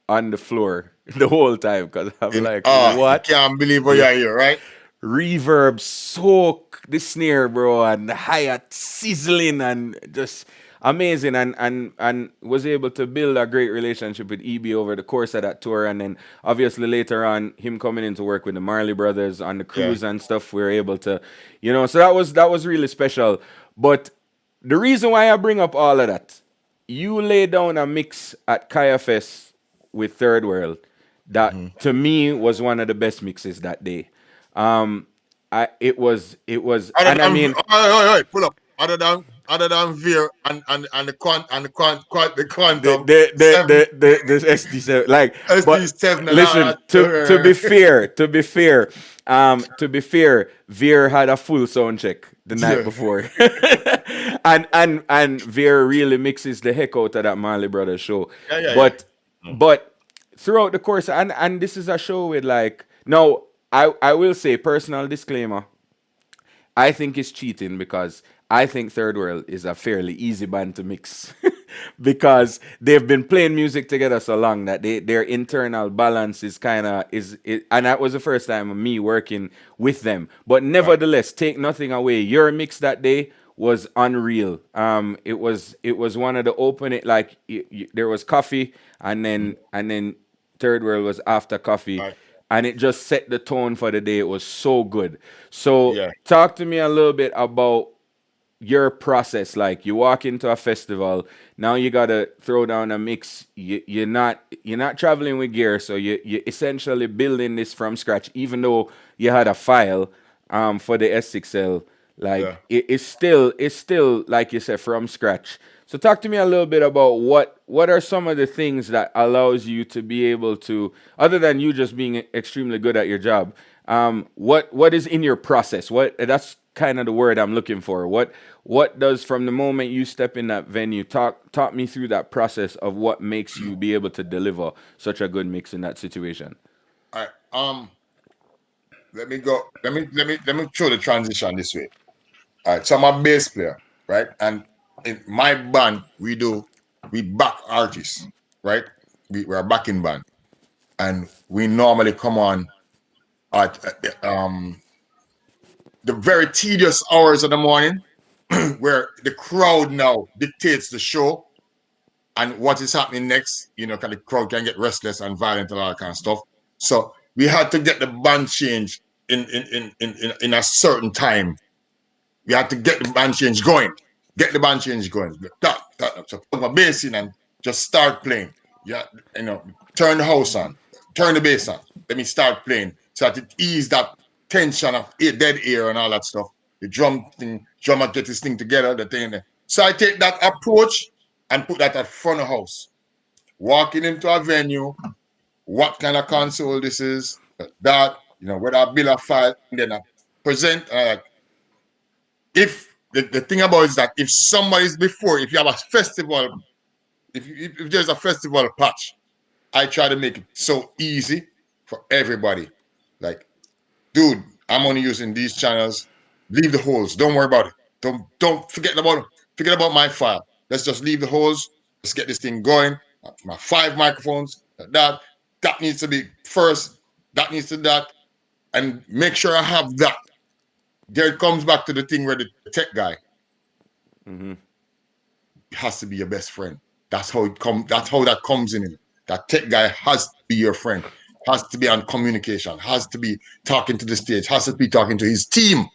on the floor the whole time, because I'm like, You what? can't believe what Yeah, you're here, right? reverb soak the snare, bro, and the hi-hat sizzling, and just amazing, and was able to build a great relationship with EB over the course of that tour. And then obviously later on, him coming in to work with the Marley Brothers on the Yeah. cruise and stuff, we were able to, so that was really special. But the reason why I bring up all of that, you lay down a mix at Kaya Fest with Third World that to me was one of the best mixes that day. Um, it was, Other and I than, mean, pull up. Other than Veer and the the quantum the the seven the SD7, like, but SD7 and listen, to be fair, Veer had a full sound check the night yeah, before. And Veer really mixes the heck out of that Marley Brothers show. yeah, yeah, yeah. But throughout the course, and this is a show with, like, now, I will say, personal disclaimer, I think it's cheating, because I think Third World is a fairly easy band to mix, because they've been playing music together so long that their internal balance is kind of and that was the first time of me working with them. But Right. nevertheless, take nothing away. Your mix that day was unreal. It was one of the opening, like, there was coffee, and then Third World was after coffee, Right. and it just set the tone for the day. It was so good. So Yeah. talk to me a little bit about your process. Like, you walk into a festival, now you gotta throw down a mix. You're not traveling with gear, so you essentially building this from scratch. Even though you had a file for the S6L, Yeah. like, it's still like you said, from scratch. So talk to me a little bit about what are some of the things that allows you to be able to, other than you just being extremely good at your job, what is in your process? What, that's kind of the word I'm looking for. What does, from the moment you step in that venue, talk me through that process of what makes you be able to deliver such a good mix in that situation. All right. Let me go. Let me show the transition this way. All right. So I'm a bass player, right? And in my band, we back artists, right? We're a backing band, and we normally come on at the very tedious hours of the morning, where the crowd now dictates the show and what is happening next. Because the crowd can get restless and violent and all that kind of stuff. So we had to get the band change in a certain time. We had to get the band change going. Get the band change going. So put my bass in and just start playing. Yeah, turn the house on, turn the bass on. Let me start playing. so that it ease that tension of dead air and all that stuff. The drummer get this thing together, the thing there. So I take that approach and put that at front of house. Walking into a venue, what kind of console this is, that, whether I build a file and then I present. If the thing about it is that if somebody's before, if you have a festival, if there's a festival patch, I try to make it so easy for everybody. Like, dude, I'm only using these channels. Leave the holes. Don't worry about it. Don't forget about my file. Let's just leave the holes. Let's get this thing going. My 5 microphones. That needs to be first. That needs to that, and make sure I have that. There it comes back to the thing where the tech guy has to be your best friend. That's how it come. That's how that comes in. That tech guy has to be your friend. Has to be on communication. Has to be talking to the stage. Has to be talking to his team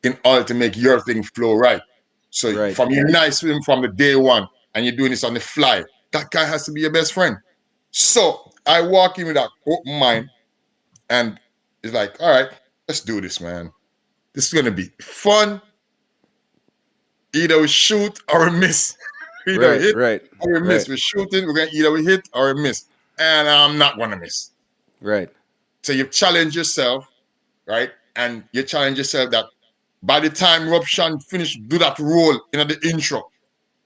in order to make your thing flow right. So Right. from you're nice with him from the day one, and you're doing this on the fly, that guy has to be your best friend. So I walk in with that open mind, and it's like, all right, let's do this, man. This is gonna be fun. Either we shoot or we miss. Either we Right. hit Right. or we miss. Right. We're shooting, we're gonna either we hit or we miss. And I'm not gonna miss. Right. So you challenge yourself, right? And you challenge yourself that by the time Robshan finish, do that roll in the intro,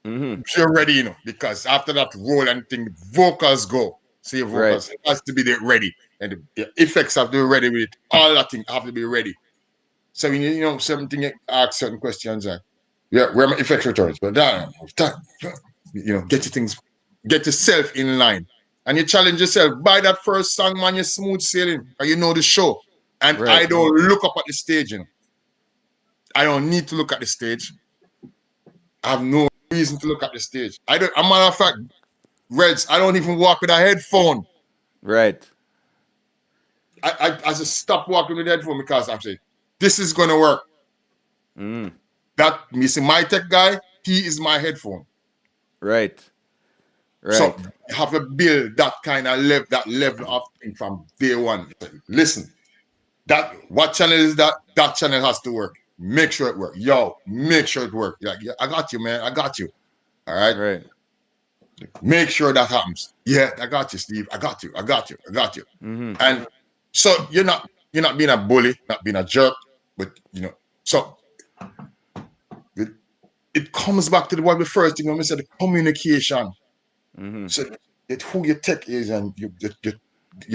you're ready, because after that roll and thing, vocals go. So your vocals has to be there ready. And the effects have to be ready with it. All that thing have to be ready. So when something you ask certain questions, where my effects returns, but get yourself in line. And you challenge yourself. By that first song, man, you're smooth sailing. Or you know the show. And I Right. don't look up at the stage, I don't need to look at the stage. I have no reason to look at the stage. I don't. A matter of fact, Reds, I don't even walk with a headphone. Right. I just stop walking with a headphone because I'm saying this is gonna work. That you see, my tech guy, he is my headphone. Right. So Right. you have to build that kind of level of thing from day one. Listen, what channel is that? That channel has to work. Make sure it works. Yo, make sure it works. Like, yeah, I got you, man. I got you. All right. Right. Make sure that happens. Yeah, I got you, Steve. I got you. I got you. I got you. And so you're not being a bully, not being a jerk, but so it comes back to the first thing when we said the communication. So it's who your tech is, and you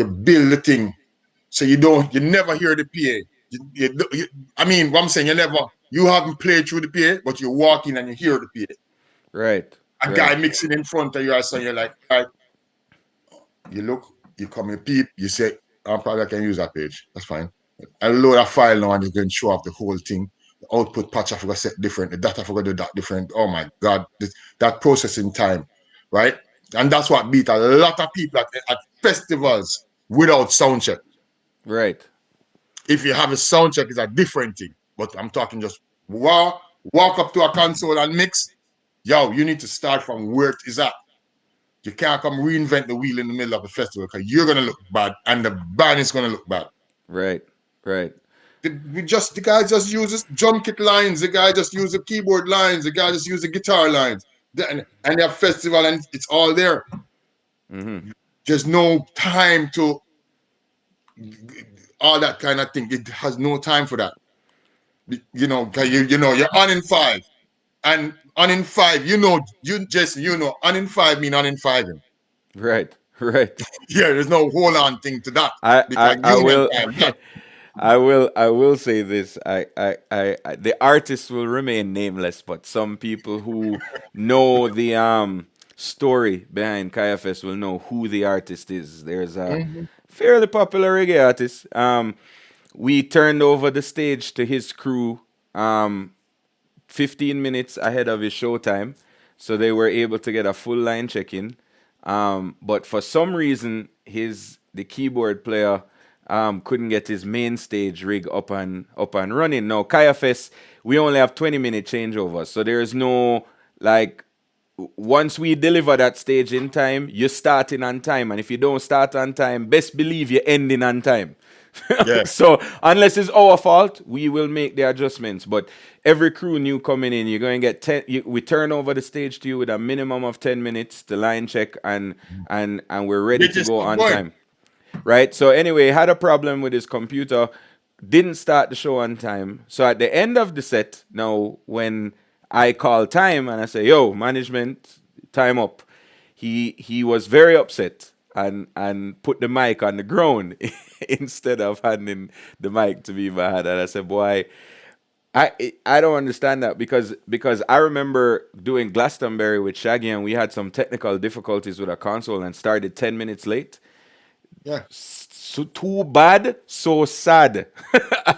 build the thing. So you never hear the PA. I mean, what I'm saying, you haven't played through the PA, but you walk in and you hear the PA. Right. A guy mixing in front of you, so you're like, all right, you look, you come, you peep, you say, I probably can use that page. That's fine. I load a file now and you can show off the whole thing. The output patch I forgot set different. The data I forgot do that different. Oh my God, that processing time, right? And that's what beat a lot of people at festivals without sound check. Right. If you have a sound check, it's a different thing. But I'm talking just walk up to a console and mix. Yo, you need to start from where it is at. You can't come reinvent the wheel in the middle of a festival because you're gonna look bad and the band is gonna look bad. Right. Right. The guy just uses drum kit lines. The guy just uses keyboard lines. The guy just uses guitar lines. And they have festival and it's all there. There's no time to all that kind of thing. It has no time for that. You're on in 5. And on in 5, Jason, on in 5 mean on in 5. Right. Right. Yeah, there's no hold on thing to that. I Because I you will time that. I will say this. The artist will remain nameless, but some people who know the story behind Kaya Fest will know who the artist is. There's a fairly popular reggae artist. We turned over the stage to his crew 15 minutes ahead of his showtime, so they were able to get a full line check in. But for some reason, the keyboard player couldn't get his main stage rig up and running. Now, Kaya Fest, we only have 20-minute changeovers, so there is no like once we deliver that stage in time, you're starting on time. And if you don't start on time, best believe you're ending on time. Yeah. So unless it's our fault, we will make the adjustments. But every crew new coming in, you're going to get 10. We turn over the stage to you with a minimum of 10 minutes to line check, and we're ready Get to your go stuff on going. time. Right. So anyway, had a problem with his computer, didn't start the show on time. So at the end of the set, now when I call time and I say, "Yo, management, time up," he was very upset and put the mic on the ground instead of handing the mic to me in my hand. And I said, "Boy, I don't understand that because I remember doing Glastonbury with Shaggy and we had some technical difficulties with a console and started 10 minutes late. Yeah. So too bad, so sad.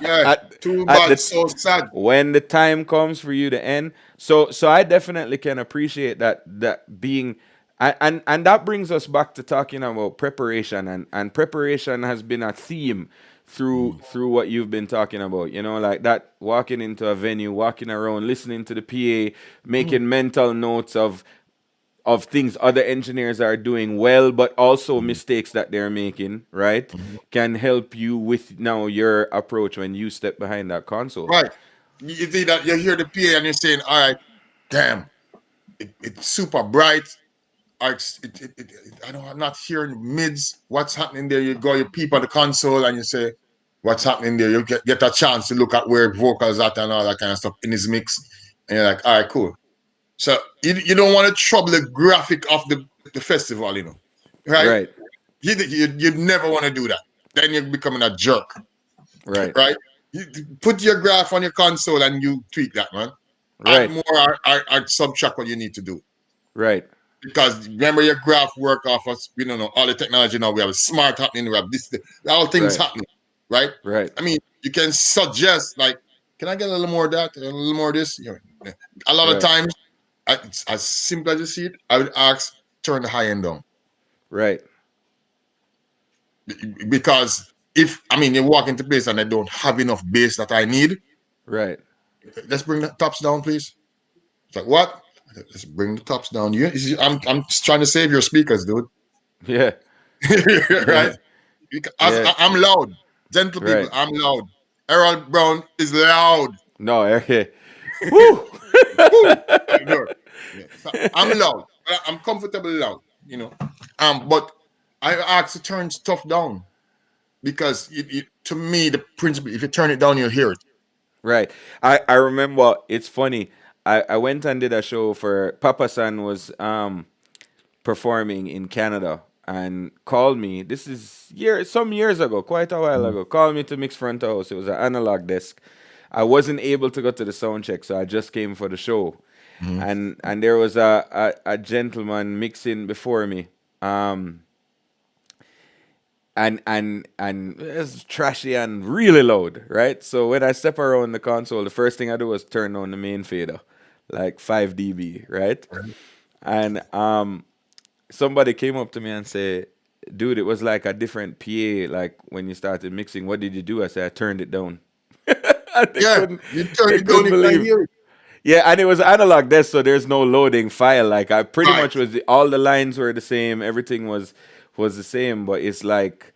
Yeah. at Too at bad. the So sad. when the time comes for you to end. So I definitely can appreciate that being and that brings us back to talking about preparation and preparation has been a theme through what you've been talking about. You know, like that walking into a venue, walking around, listening to the PA, Mhm. making mental notes of things other engineers are doing well, but also Mhm. mistakes that they're making, right? Mhm. Can help you with now your approach when you step behind that console. Right. You see that you hear the PA and you're saying, all right, damn, it's super bright. I don't, I'm not hearing mids. What's happening there? You go, you peep at the console and you say, what's happening there? You get a chance to look at where vocals at and all that kind of stuff in his mix. And you're like, all right, cool. So you don't want to trouble the graphic of the festival, right? Right, You never want to do that. Then you're becoming a jerk, right, right? You put your graph on your console and you tweak that, man. Add right, more or subtract what you need to do. right, Because remember your graph work off us, we don't know all the technology now. We have smart happening, we have this, all things right, happening, right? right, I mean, you can suggest like, can I get a little more of that, a little more of this? A lot of right, times, it's as simple as you see it, I would ask turn the high end down right, because if I mean you walk into place and I don't have enough bass that I need, right. let's bring the tops down, please. It's like what? Let's bring the tops down. I'm trying to save your speakers, dude. Yeah, Right? As yeah, I'm loud. Gentle people, right. I'm loud. Errol Brown is loud. No, okay. Woo! Woo! Yeah. So I'm loud. I'm comfortable loud, But I ask to turn stuff down because to me, the principle, if you turn it down, you'll hear it. Right. I remember it's funny. I went and did a show for Papa San was performing in Canada and called me. This is some years ago, quite a while ago. Called me to mix front of house. It was an analog desk. I wasn't able to go to the sound check, so I just came for the show. Mhm. And there was a gentleman mixing before me. Um and it's trashy and really loud, right? So when I step around the console, the first thing I do is turn on the main fader, like 5 dB, right? And somebody came up to me and said, "Dude, it was like a different PA. Like when you started mixing, what did you do?" I said, "I turned it down." And Yeah, you turn they it down, couldn't you can believe. hear it. Yeah, and it was analog desk, so there's no loading file. Like I pretty Right, much all the lines were the same, everything was the same, but it's like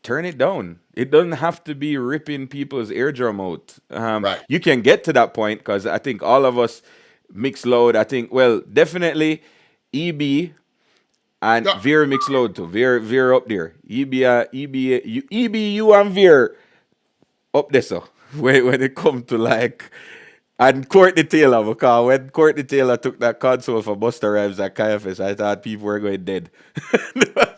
turn it down. It doesn't have to be ripping people's eardrum out. right. You can get to that point because I think all of us mix load. I think well, definitely EB and Yeah, Veer mix load too. Veer up there. EB, you and Veer up there so when it come to like and Courtney Taylor because when Courtney Taylor took that console for Buster Rhymes at Caiaphas, I thought people were going dead.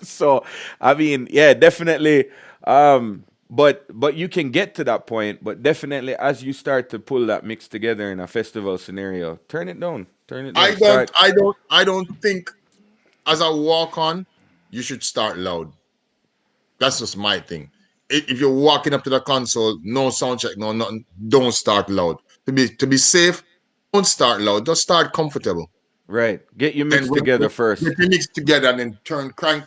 So I mean, yeah, definitely. But you can get to that point, but definitely as you start to pull that mix together in a festival scenario, turn it down. Turn it down. I don't, Start I don't, I don't think as a walk on, you should start loud. That's just my thing. If you're walking up to the console, no sound check, no nothing, don't start loud. To be safe, don't start loud. Just start comfortable. right. Get your Then mix when together get first. your mix together and then turn crank.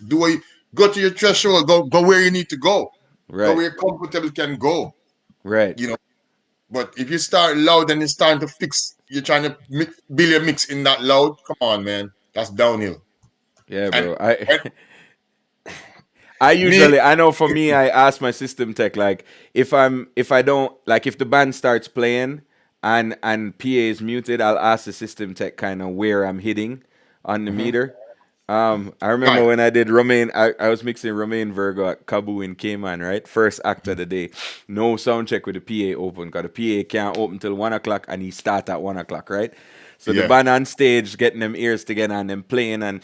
Go to your threshold. Go where you need to go. Go Right. where you're comfortable can go. Right. You know. But if you start loud and it's starting to fix you're trying to build your mix in that loud. Come on, man, that's downhill. Yeah, And bro. I when, I me, usually, I know for me, I ask my system tech like if I don't like if the band starts playing and PA is muted, I'll ask the system tech kind of where I'm hitting on the Mhm. meter. I remember Right, when I did Romaine, I was mixing Romaine Virgo at Kabu in Cayman, right? First act of the day. No sound check with the PA open because the PA can't open till 1 o'clock and he start at 1 o'clock, right? So the yeah, band on stage getting them ears together and them playing, and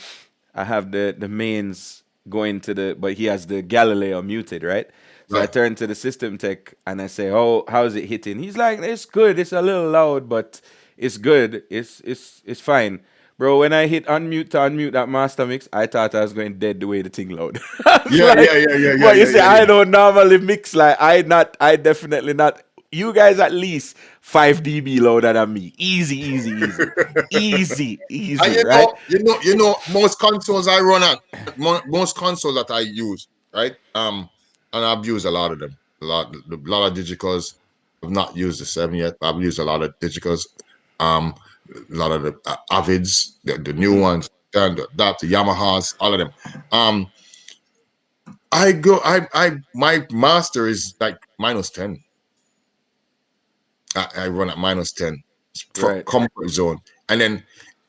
I have the mains going to the, but he has the Galileo muted, right? So I right. turn to the system tech and I say, "Oh, how's it hitting?" He's like, "It's good. It's a little loud, but it's good. It's fine." Bro, when I hit unmute to unmute that master mix, I thought I was going dead the way the thing loud. I was Yeah, yeah, like, yeah, yeah, yeah, but you yeah, see, yeah, I yeah. don't normally mix like I definitely not. You guys at least 5 dB louder than me. Easy, easy, easy. Easy, And easy, right? most consoles I run at, most consoles that I use, right? And I've used a lot of them. A lot of digicals. I've not used the 7 yet. I've used a lot of digicals. Um, a lot of the Avids, the new Mm-hmm. ones, and the Yamahas, all of them. Um, my master is like -10. I run at -10 for Right, comfort zone. And then,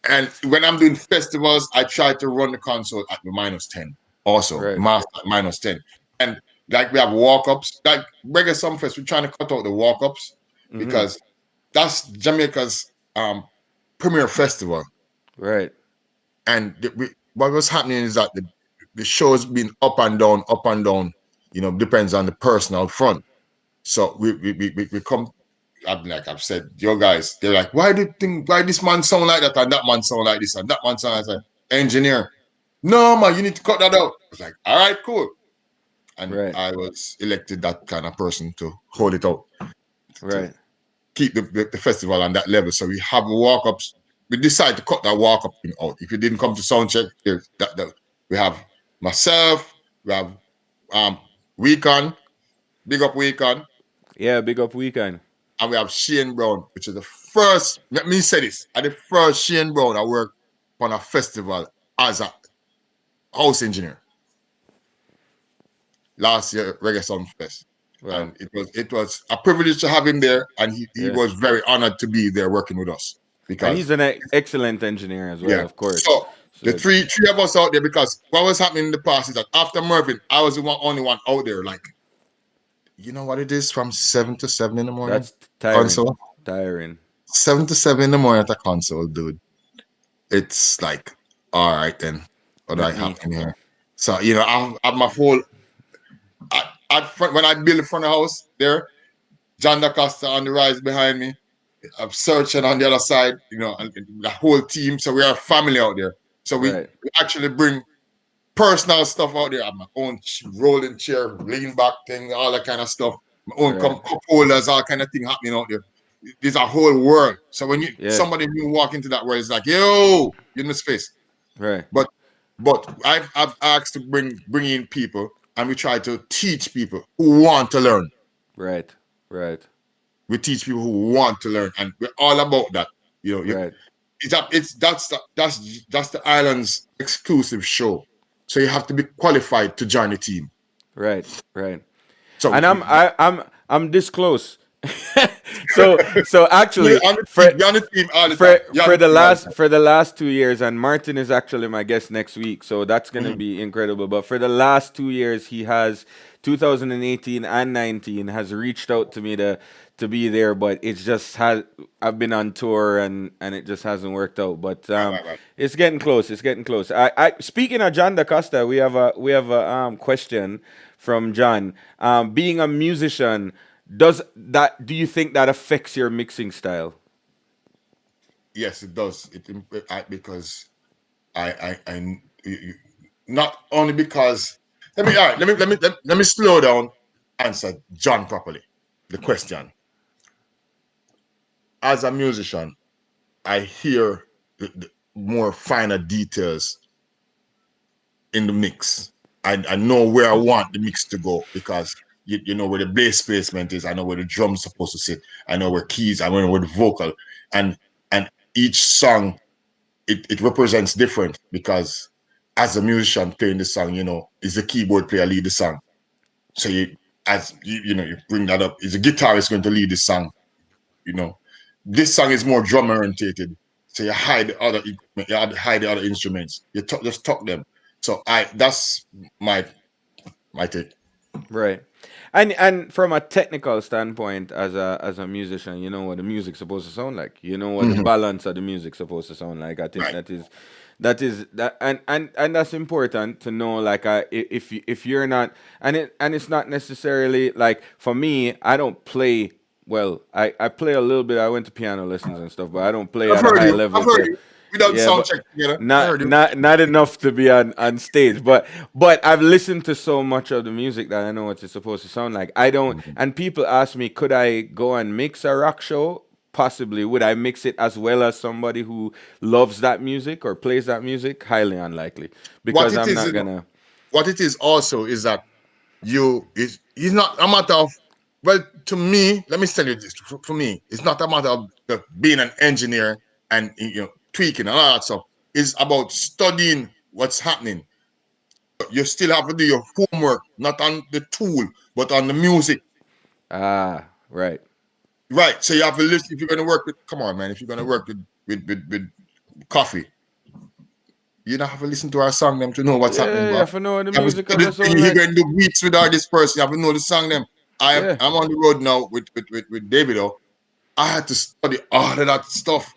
and when I'm doing festivals, I try to run the console at the -10 also, right. master at -10. And like we have walk-ups, like regular Summerfest, we're trying to cut out the walk-ups Mm-hmm. because that's Jamaica's premier festival. Right, And what was happening is that the show's been up and down, up and down, depends on the person out front. So we come, like I've said, your guys, they're like, why this man sound like that and that man sound like this and that man sound like that? Engineer, no man, you need to cut that out. I was like, all right, cool. And right, I was elected that kind of person to hold it out, to right. keep the festival on that level. So we have walk-ups. We decide to cut that walk-up thing out. If you didn't come to sound check, we have myself, we have um Weekon, big up Weekon, Yeah, big up weekend. and we have Shane Brown, which is the first, let me say this, at the first Shane Brown I worked on a festival as a house engineer last year, Reggae Sound Fest. Wow. And it was a privilege to have him there, and he Yeah. was very honored to be there working with us And because he's an excellent engineer as well, yeah. of course. So the So three of us out there, because what was happening in the past is that after Mervyn, I was the only one out there. Like, you know what it is from 7 to 7 in the morning? that's tiring. Console. Tiring. 7 to 7 in the morning at a console, dude. It's like, all right then, what do I Not have me. in here? So I have my whole at front when I build the front of the house there, John DaCosta on the rise behind me. I'm searching on the other side, and the whole team. So we are a family out there. So we, Right. we actually bring personal stuff out there. I have my own rolling chair, lean back thing, all that kind of stuff. My own Right. cup holders, all kind of thing happening out there. There's a whole world. So when Yeah. somebody new walk into that world, it's like, yo, you're in the space. Right. But I've asked to bring in people, and we try to teach people who want to learn. Right. Right. We teach people who want to learn, and we're all about that. Right. That's the island's exclusive show. So you have to be qualified to join the team. Right. Right. So And I'm this close. So you're actually on the team. for You're on the team all the time. You're on the team all the time. for the last 2 years, and Martin is actually my guest next week, so that's gonna Mhm. be incredible. But for the last 2 years, he has 2018 and 19 has reached out to me to be there, but it's just has I've been on tour and it just hasn't worked out. But Right, right, right. it's getting close. It's getting close. I speaking of John DaCosta, we have a question from John. Being a musician, do you think that affects your mixing style? Yes, it does. Because not only because let me slow down. Answer John properly. The question: as a musician, I hear the more finer details in the mix. I know where I want the mix to go because you know where the bass placement is. I know where the drums supposed to sit. I know where keys. I know where the vocal and each song it represents different because as a musician playing the song, is the keyboard player lead the song. So you bring that up. Is a guitarist going to lead the song? You know, this song is more drum orientated. So you hide the other equipment, you hide the other instruments. Just talk them. So that's my my take. Right. And from a technical standpoint, as a musician, you know what the music's supposed to sound like. You know what the Mhm. balance of the music's supposed to sound like. I think Right. that and that's important to know. Like, if you're not, and it's not necessarily like, for me, I don't play well. I play a little bit. I went to piano lessons and stuff, but I don't play I've at a heard high you. I've level heard to. you. We done Yeah, sound but check together. I not heard you. not not enough to be on stage. But I've listened to so much of the music that I know what it's supposed to sound like. I don't. Mhm. And people ask me, could I go and mix a rock show? Possibly. Would I mix it as well as somebody who loves that music or plays that music? Highly unlikely, What because it I'm is, not gonna. what it is also is that it's not a matter of, well, to me, let me tell you this. For me, it's not a matter of being an engineer and tweaking and all that stuff. It's about studying what's happening. You still have to do your homework, not on the tool, but on the music. Ah, right. Right. So you have to listen. If you're going to work with, come on, man, if you're going to work with coffee, you don't have to listen to our song them to know what's happening, Yeah, you bro. have to know what the You have to music of study the the thing. sound You're like. going to do beats with all this person. You have to know the song them. Yeah, I'm on the road now with David. I had to study all of that stuff.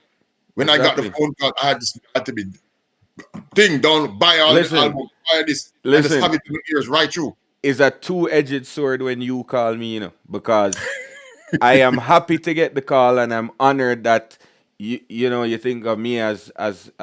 When I got the exactly. phone call, I had to be thing down, buy all the Listen, album, buy this, and just have listen. it in the ears right through. Is a two-edged sword when you call me, because I am happy to get the call, and I'm honored that you think of me as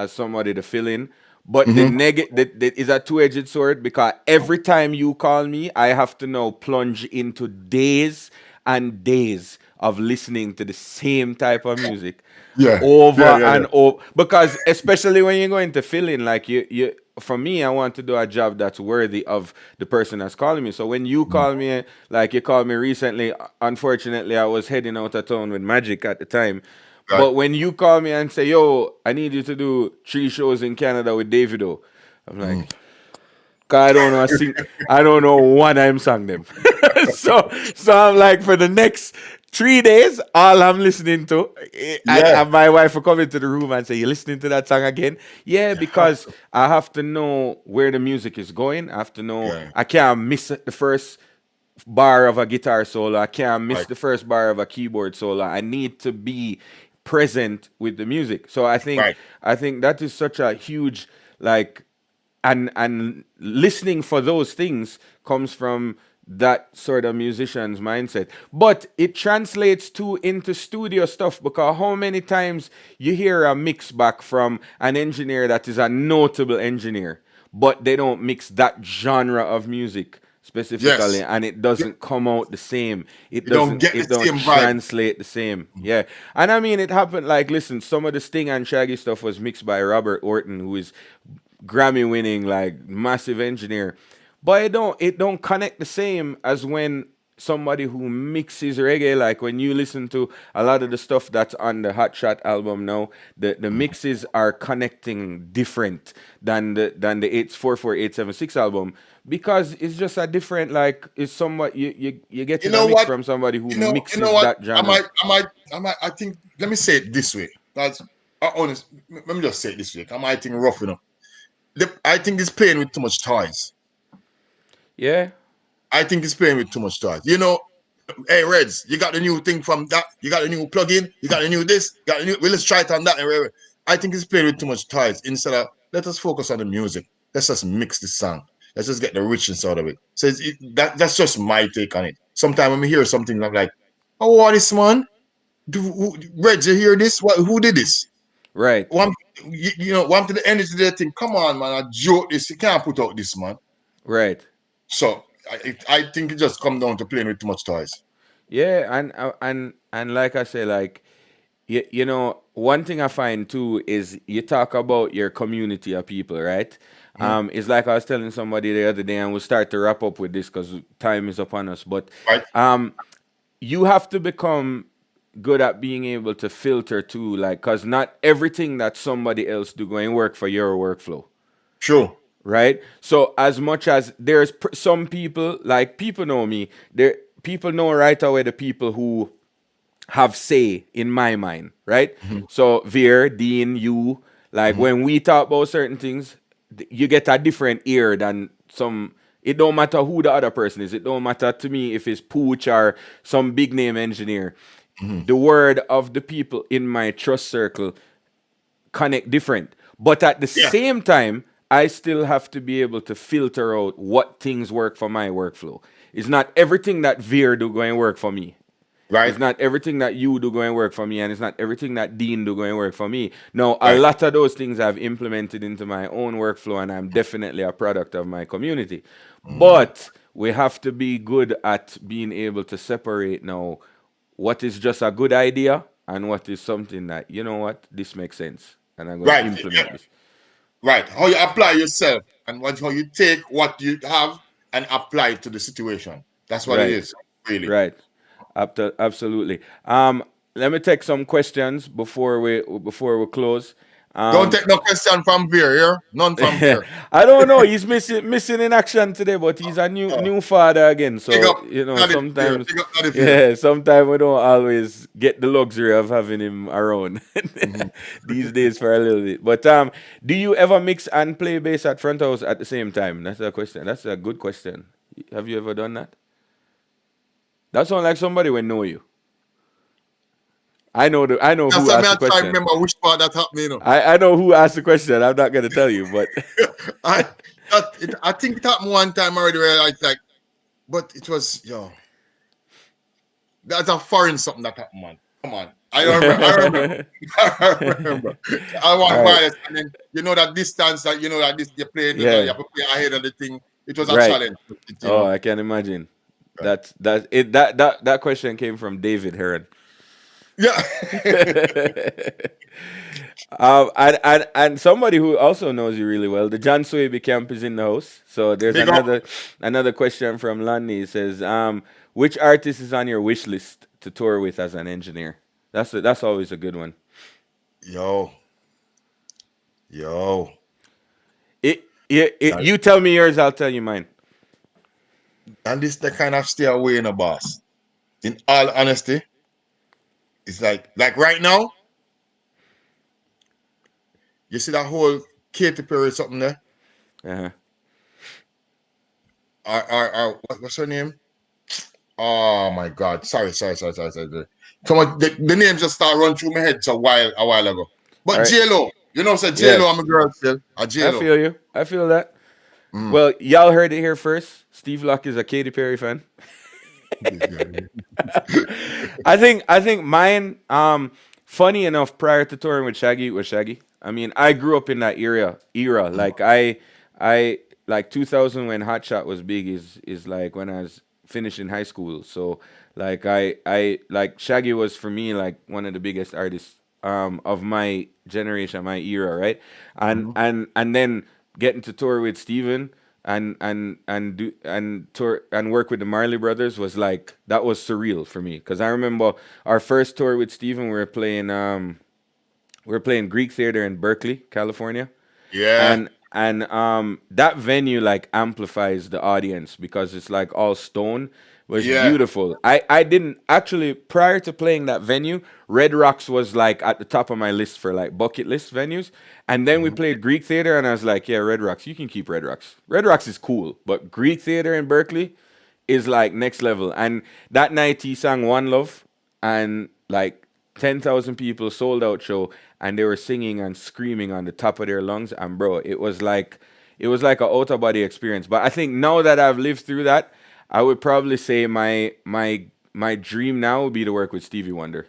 somebody to fill in. But the Mm-hmm. negative is a two-edged sword, because every time you call me, I have to now plunge into days and days of listening to the same type of music Yeah, yeah, over yeah, yeah. and over, because especially when you're going to fill in, like, you for me, I want to do a job that's worthy of the person that's calling me. So when you Mhm. call me, like you called me recently, unfortunately I was heading out of town with Magic at the time. Right. But when you call me and say, yo, I need you to do 3 shows in Canada with Davido, I'm like, Mm. 'cause I don't know I don't know one I'm sang them. So I'm like, for the next 3 days, all I'm listening to, Yeah, and my wife will come into the room and say, "You listening to that song again?" Yeah, you have because to. I have to know where the music is going. I have to know, Yeah, I can't miss the first bar of a guitar solo. I can't miss right, the first bar of a keyboard solo. I need to be present with the music. So right. I think that is such a huge, like, and listening for those things comes from that sort of musician's mindset. But it translates to into studio stuff, because how many times you hear a mix back from an engineer that is a notable engineer, but they don't mix that genre of music specifically, Yes, and it you, doesn't come out the same. It you don't doesn't get the it don't same vibe. translate the same. Yeah. And I mean, it happened, like, listen, some of the Sting and Shaggy stuff was mixed by Robert Orton, who is Grammy winning, like, massive engineer. But it don't connect the same as when somebody who mixes reggae, like when you listen to a lot of the stuff that's on the Hot Shot album now, the mixes are connecting different than the 844-876 album, because it's just a different, like, it's somewhat, you You getting a know mix what? from somebody who You know mixes what? that genre. I think. Let me say it this way. That's honest. Let me just say it this way. I might think rough enough. I think it's playing with too much toys. Yeah. I think it's playing with too much toys. Hey Reds, you got the new thing from that. You got a new plugin. You got a new this. You got a new. Well, let's try it on that. I think it's playing with too much toys. Instead of, let us focus on the music. Let's just mix the song. Let's just get the richness out of it. So that's just my take on it. Sometimes when we hear something, I'm like, oh, what is man? Reds, you hear this? Who did this? Right. One, one to the end of the thing. Come on, man. I joke this. You can't put out this, man. Right. So I think it just come down to playing with too much toys. Yeah, and like I say, like, one thing I find too is, you talk about your community of people, right? Mhm. It's like I was telling somebody the other day, and we'll start to wrap up with this because time is upon us. But Right? you have to become good at being able to filter too, like, cause not everything that somebody else do going work for your workflow, True. right? So as much as there's some people, like people know me, there people know right away the people who have say in my mind, right? Mm-hmm. So Veer, Dean, you, like Mm-hmm. when we talk about certain things, you get a different ear than some. It don't matter who the other person is. It don't matter to me if it's Pooch or some big name engineer. Mm-hmm. The word of the people in my trust circle connect different. But at the Yeah. same time, I still have to be able to filter out what things work for my workflow. It's not everything that Veer do going to work for me. Right. It's not everything that you do going to work for me, and it's not everything that Dean do going to work for me. No, a Right. lot of those things I've implemented into my own workflow, and I'm definitely a product of my community. Mm-hmm. But we have to be good at being able to separate now what is just a good idea and what is something that, you know what, this makes sense, and I'm going to Right. Yeah. implement this. Right. How you apply yourself and how you take what you have and apply it to the situation. That's what it Right, is, really. right. Absolutely. Let me take some questions before we close. Don't Um, take no question from Veer here. None from Veer. I don't know. He's missing in action today, but he's a Oh, new father again. big So up, not Veer. sometimes, Big up, not Veer. yeah, sometimes we don't always get the luxury of having him around Mm-hmm. these days for a little bit. But do you ever mix and play bass at front house at the same time? That's a question. That's a good question. Have you ever done that? That sounds like somebody will know you. I know That's who why asked I the try to question. remember which part that happened, you know. I know who asked the question. I'm not gonna tell you, but I I think it happened one time already where I like, but it was that's a foreign something that happened, man. Come on. I don't remember. I remember. I remember. I all want right. wireless, and then that distance that that this you're playing, you Yeah. have to play ahead of the thing. It was a Right. challenge. Oh, I can imagine. Right. That question came from David Heron. Yeah. And somebody who also knows you really well, the John Swaby camp is in the house. So there's Big up. another question from Lonnie. It says, which artist is on your wish list to tour with as an engineer? That's always a good one. Yo. Yo. That- You tell me yours, I'll tell you mine. And this the kind of stay away in a boss. In all honesty, it's like right now, you see that whole Katy Perry something there? Uh-huh. What's her name? Oh my God! Sorry. Come on, the name just started running through my head a while ago. All But right. J-Lo, said Yeah, J-Lo, I'm a girl still. A I J-Lo. feel you. I feel that. Mm. Well, y'all heard it here first. Steve Locke is a Katy Perry fan. I think mine. Funny enough, prior to touring with Shaggy, was Shaggy. I mean, I grew up in that era. Like I like 2000 when Hot Shot was big. Is like when I was finishing high school. So like I like Shaggy was for me like one of the biggest artists of my generation, my era, right? And Mhm. and then getting to tour with Steven and tour and work with the Marley Brothers was like that was surreal for me because I remember our first tour with Steven. We were playing Greek Theater in Berkeley, California, Yeah, and that venue like amplifies the audience because it's like all stone. It was yeah. beautiful. I didn't actually prior to playing that venue, Red Rocks was like at the top of my list for like bucket list venues. And then we Mhm. played Greek Theater and I was like, yeah, Red Rocks, you can keep Red Rocks. Red Rocks is cool, but Greek Theater in Berkeley is like next level. And that night he sang One Love and like 10,000 people sold out show and they were singing and screaming on the top of their lungs and bro it was like an out of body experience. But I think now that I've lived through that, I would probably say my dream now would be to work with Stevie Wonder.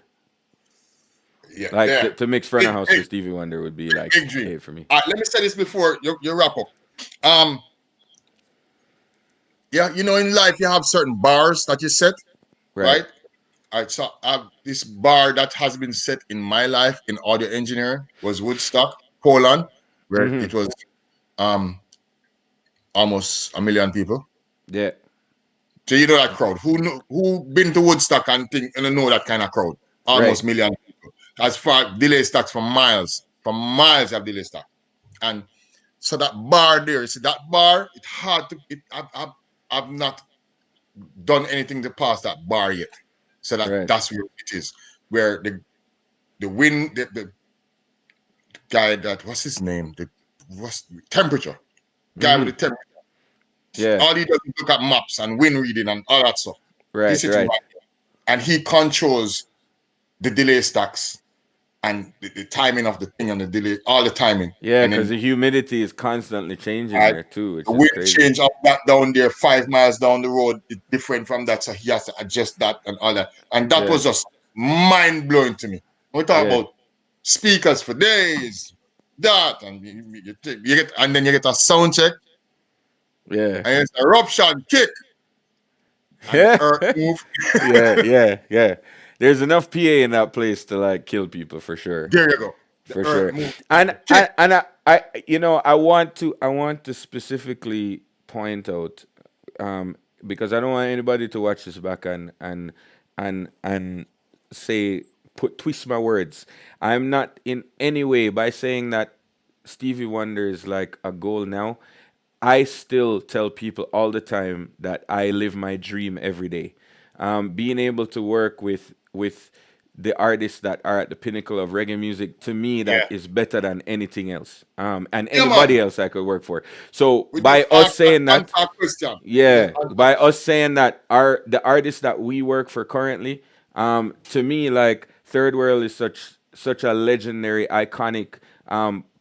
Yeah, Like yeah. to mix front of Big, house big, for Stevie Wonder would be like big dream. hey for me. Let me say this before you wrap up. Um, yeah, in life you have certain bars that you set, Right. right? So this bar that has been set in my life in audio engineering was Woodstock, Poland, where Mm-hmm. it was um almost a million people. Yeah. So you know that crowd. Who been to Woodstock and know that kind of crowd? Right. almost million people. As far delay stacks for miles of delay stack. And so that bar there, see that bar, it's hard to, I've not done anything to pass that bar yet. So Right. that's where it is. Where the wind, the guy that, what's his name? What's temperature? Guy with Mm-hmm. the temperature. Yeah. All he does is look at maps and wind reading and all that stuff. He's Right. sitting Right. right there. And he controls the delay stacks and the timing of the thing and the delay, all the timing. Yeah, And because then the humidity is constantly changing uh, there too, the which is wind crazy. change up that down there 5 miles down the road is different from that. So he has to adjust that and all that. And that Yeah. was just mind blowing to me. We talk Yeah. about speakers for days, that, and you get, and then you get a sound check, Yeah. and it's eruption, kick, and the Yeah. earth move. Yeah. Yeah. Yeah. There's enough PA in that place to like kill people for sure. There you go. The For earth sure. move, And kick. I want to specifically point out, because I don't want anybody to watch this back and say put twist my words. I'm not in any way by saying that Stevie Wonder is like a goal now. I still tell people all the time that I live my dream every day. Being able to work with the artists that are at the pinnacle of reggae music, to me, that Yeah. is better than anything else, and Yeah, man. anybody else I could work for. So We by just us saying that, answer a question. We just yeah, answer a by us question. saying that the artists that we work for currently, to me, like Third World is such a legendary, iconic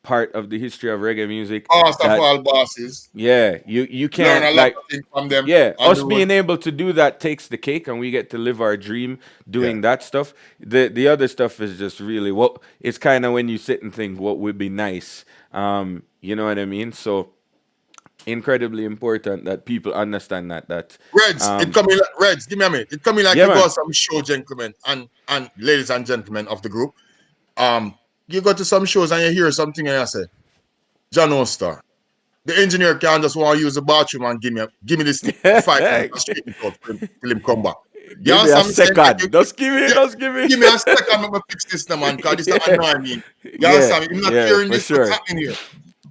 part of the history of reggae music Boss of that, all bosses. yeah, you Learn can't a lot like, of things from them yeah, on the us road. being able to do that takes the cake, and we get to live our dream Yeah. doing that stuff. The other stuff is just really what it's kind of when you sit and think what would be nice. You know what I mean? So incredibly important that people understand that Reds, it um coming like Reds, give me a minute. It coming like yeah, you go man. some show, gentlemen and ladies and gentlemen of the group. You go to some shows and you hear something and you say, John Oster. The engineer can just want to use the bathroom and give me this 5 minutes and straighten it out till him come back. You Give me a understand me saying? Like second, yeah, just give me give me a second, I'm gonna fix this now, man, because this is yeah, annoying me. You yeah, understand me? I'm not yeah, hearing for this, what's sure, happening here?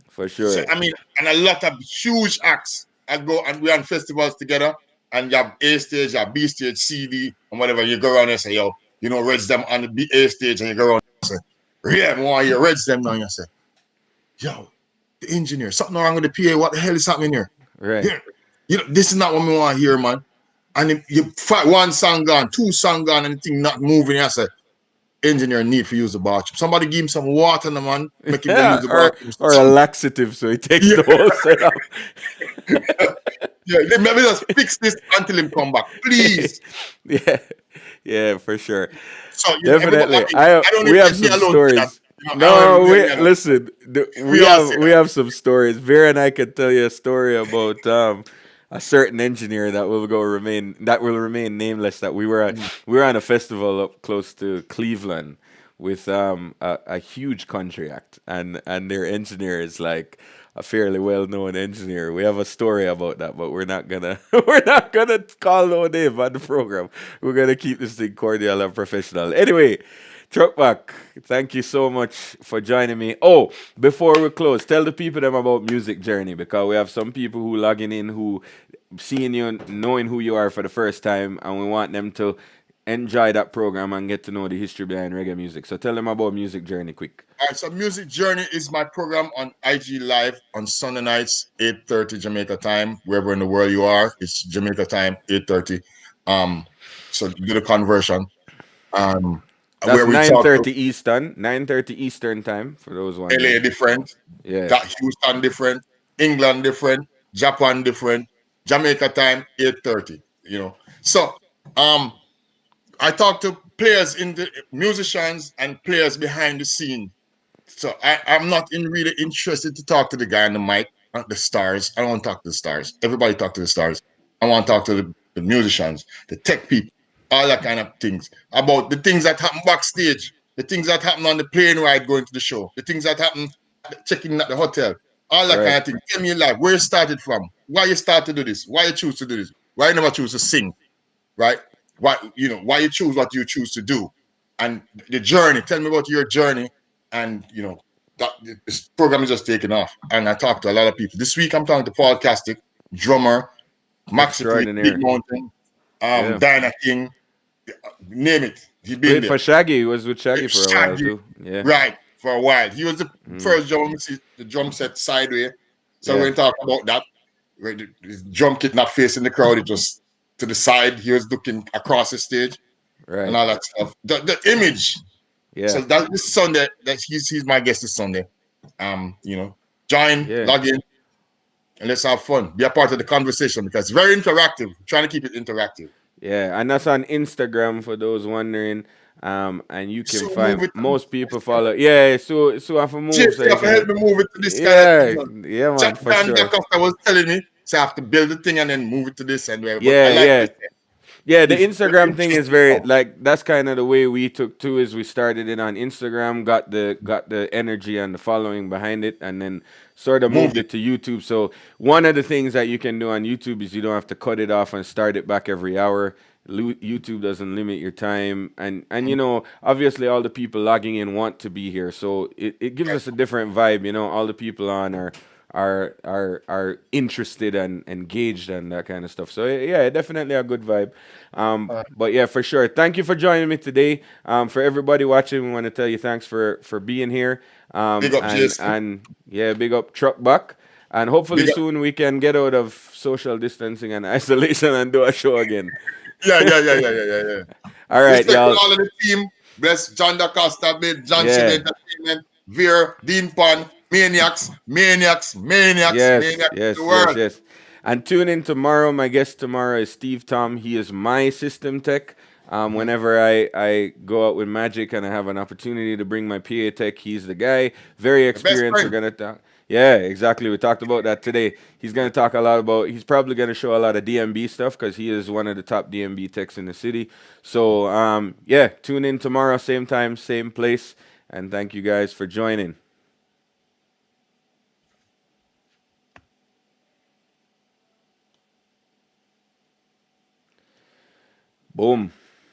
for So sure. I mean, and a lot of huge acts. I go and we on festivals together, and you have A stage, you have B stage, CD, and whatever. You go around and say, yo, Reds them on the A stage, and you go around and say, yeah, I want you Reds them now. And you say, yo, the engineer, something wrong with the PA. What the hell is happening here? Right. Here, this is not what we want to hear, man. And if you fight one song gone, two song gone, and the thing not moving, I say, engineer need to use the bathroom. Somebody give him some water, man. Make him go use Yeah, the bathroom. or a laxative so he takes Yeah. the whole setup. Yeah, maybe just fix this until him come back, please. Yeah, yeah, for sure. So everybody, I Definitely. mean, I don't We even have let me some alone to that. stories. I don't No, even let we me alone. listen. We all say We that. have some stories. Vera and I can tell you a story about a certain engineer that will remain nameless. That we were on a festival up close to Cleveland with a huge country act, and their engineer is like a fairly well known engineer. We have a story about that, but we're not gonna we're not gonna call no name on the program. We're gonna keep this thing cordial and professional. Anyway, Truckback, thank you so much for joining me. Oh, before we close, tell the people them about Music Journey, because we have some people who logging in who seeing you and knowing who you are for the first time, and we want them to enjoy that program and get to know the history behind reggae music. So tell them about Music Journey quick. All right, so Music Journey is my program on IG Live on Sunday nights, 8:30 Jamaica time. Wherever in the world you are, it's Jamaica time, 8:30. So do the conversion. Um, That's where we talk to 9:30 Eastern time for those LA wondering. different, Yeah. got Houston different, England different, Japan different, Jamaica time 8:30. So um, I talk to players in the musicians and players behind the scene. So I'm not really interested to talk to the guy on the mic, the stars. I don't want to talk to the stars. Everybody talk to the stars. I want to talk to the musicians, the tech people, all that kind of things about the things that happen backstage, the things that happen on the plane ride going to the show, the things that happen checking at the hotel, all that kind Right. of thing. Tell me your life, where you started from, why you start to do this, why you choose to do this, why you never choose to sing, right? Why you choose what you choose to do. and the journey. Tell me about your journey, and that this program is just taking off. And I talked to a lot of people this week. I'm talking to Paul Castic, drummer, Maxi Priest, Big Extraordinary. Mountain, Yeah. Diana King, name it. He been Played there. for Shaggy. He was with Shaggy for a while Shaggy, too. Yeah. right, for a while. He was the Mm. first drum, the drum set sideways. So we're Yeah. going to talk about that. Where the drum kit not facing the crowd, it was to the side. He was looking across the stage and Right. all that stuff. The image. Yeah. So that this Sunday, that he's my guest this Sunday. Join, Yeah. log in, and let's have fun. Be a part of the conversation because it's very interactive. We're trying to keep it interactive. Yeah. And that's on Instagram for those wondering. And you can So find move it. most people follow. Yeah. So I have to move so JC, you have to help can. me move it to this kind of thing, Yeah. man. Yeah, Jack man, for and sure. Costa was telling me, so I have to build the thing and then move it to this and where. But I Yeah. like Yeah. this. Yeah, the If Instagram thing is very like that's kind of the way we took too. Is we started it on Instagram, got the energy and the following behind it, and then sort of moved moved it. it to YouTube. So one of the things that you can do on YouTube is you don't have to cut it off and start it back every hour. YouTube doesn't limit your time, and obviously all the people logging in want to be here, so it gives us a different vibe. All the people on are interested and engaged and that kind of stuff. So yeah, definitely a good vibe. But yeah, for sure. Thank you for joining me today. For everybody watching, we want to tell you thanks for being here. Big up And JC. and yeah, big up Truckback. And hopefully Big up. soon we can get out of social distancing and isolation and do a show again. Yeah. All right, Respect to y'all. all of the team. Bless John DaCosta, John Chin Yeah. Entertainment, Veer, Dean Pan, Maniacs Yes, of the yes, yes, world. yes. And tune in tomorrow. My guest tomorrow is Steve Tom. He is my system tech. Whenever I go out with Magic and I have an opportunity to bring my PA tech, he's the guy. Very The best experienced. We're friend. gonna talk. Yeah, exactly. We talked about that today. He's gonna talk a lot about. He's probably gonna show a lot of DMB stuff because he is one of the top DMB techs in the city. So yeah, tune in tomorrow, same time, same place, and thank you guys for joining. Boom.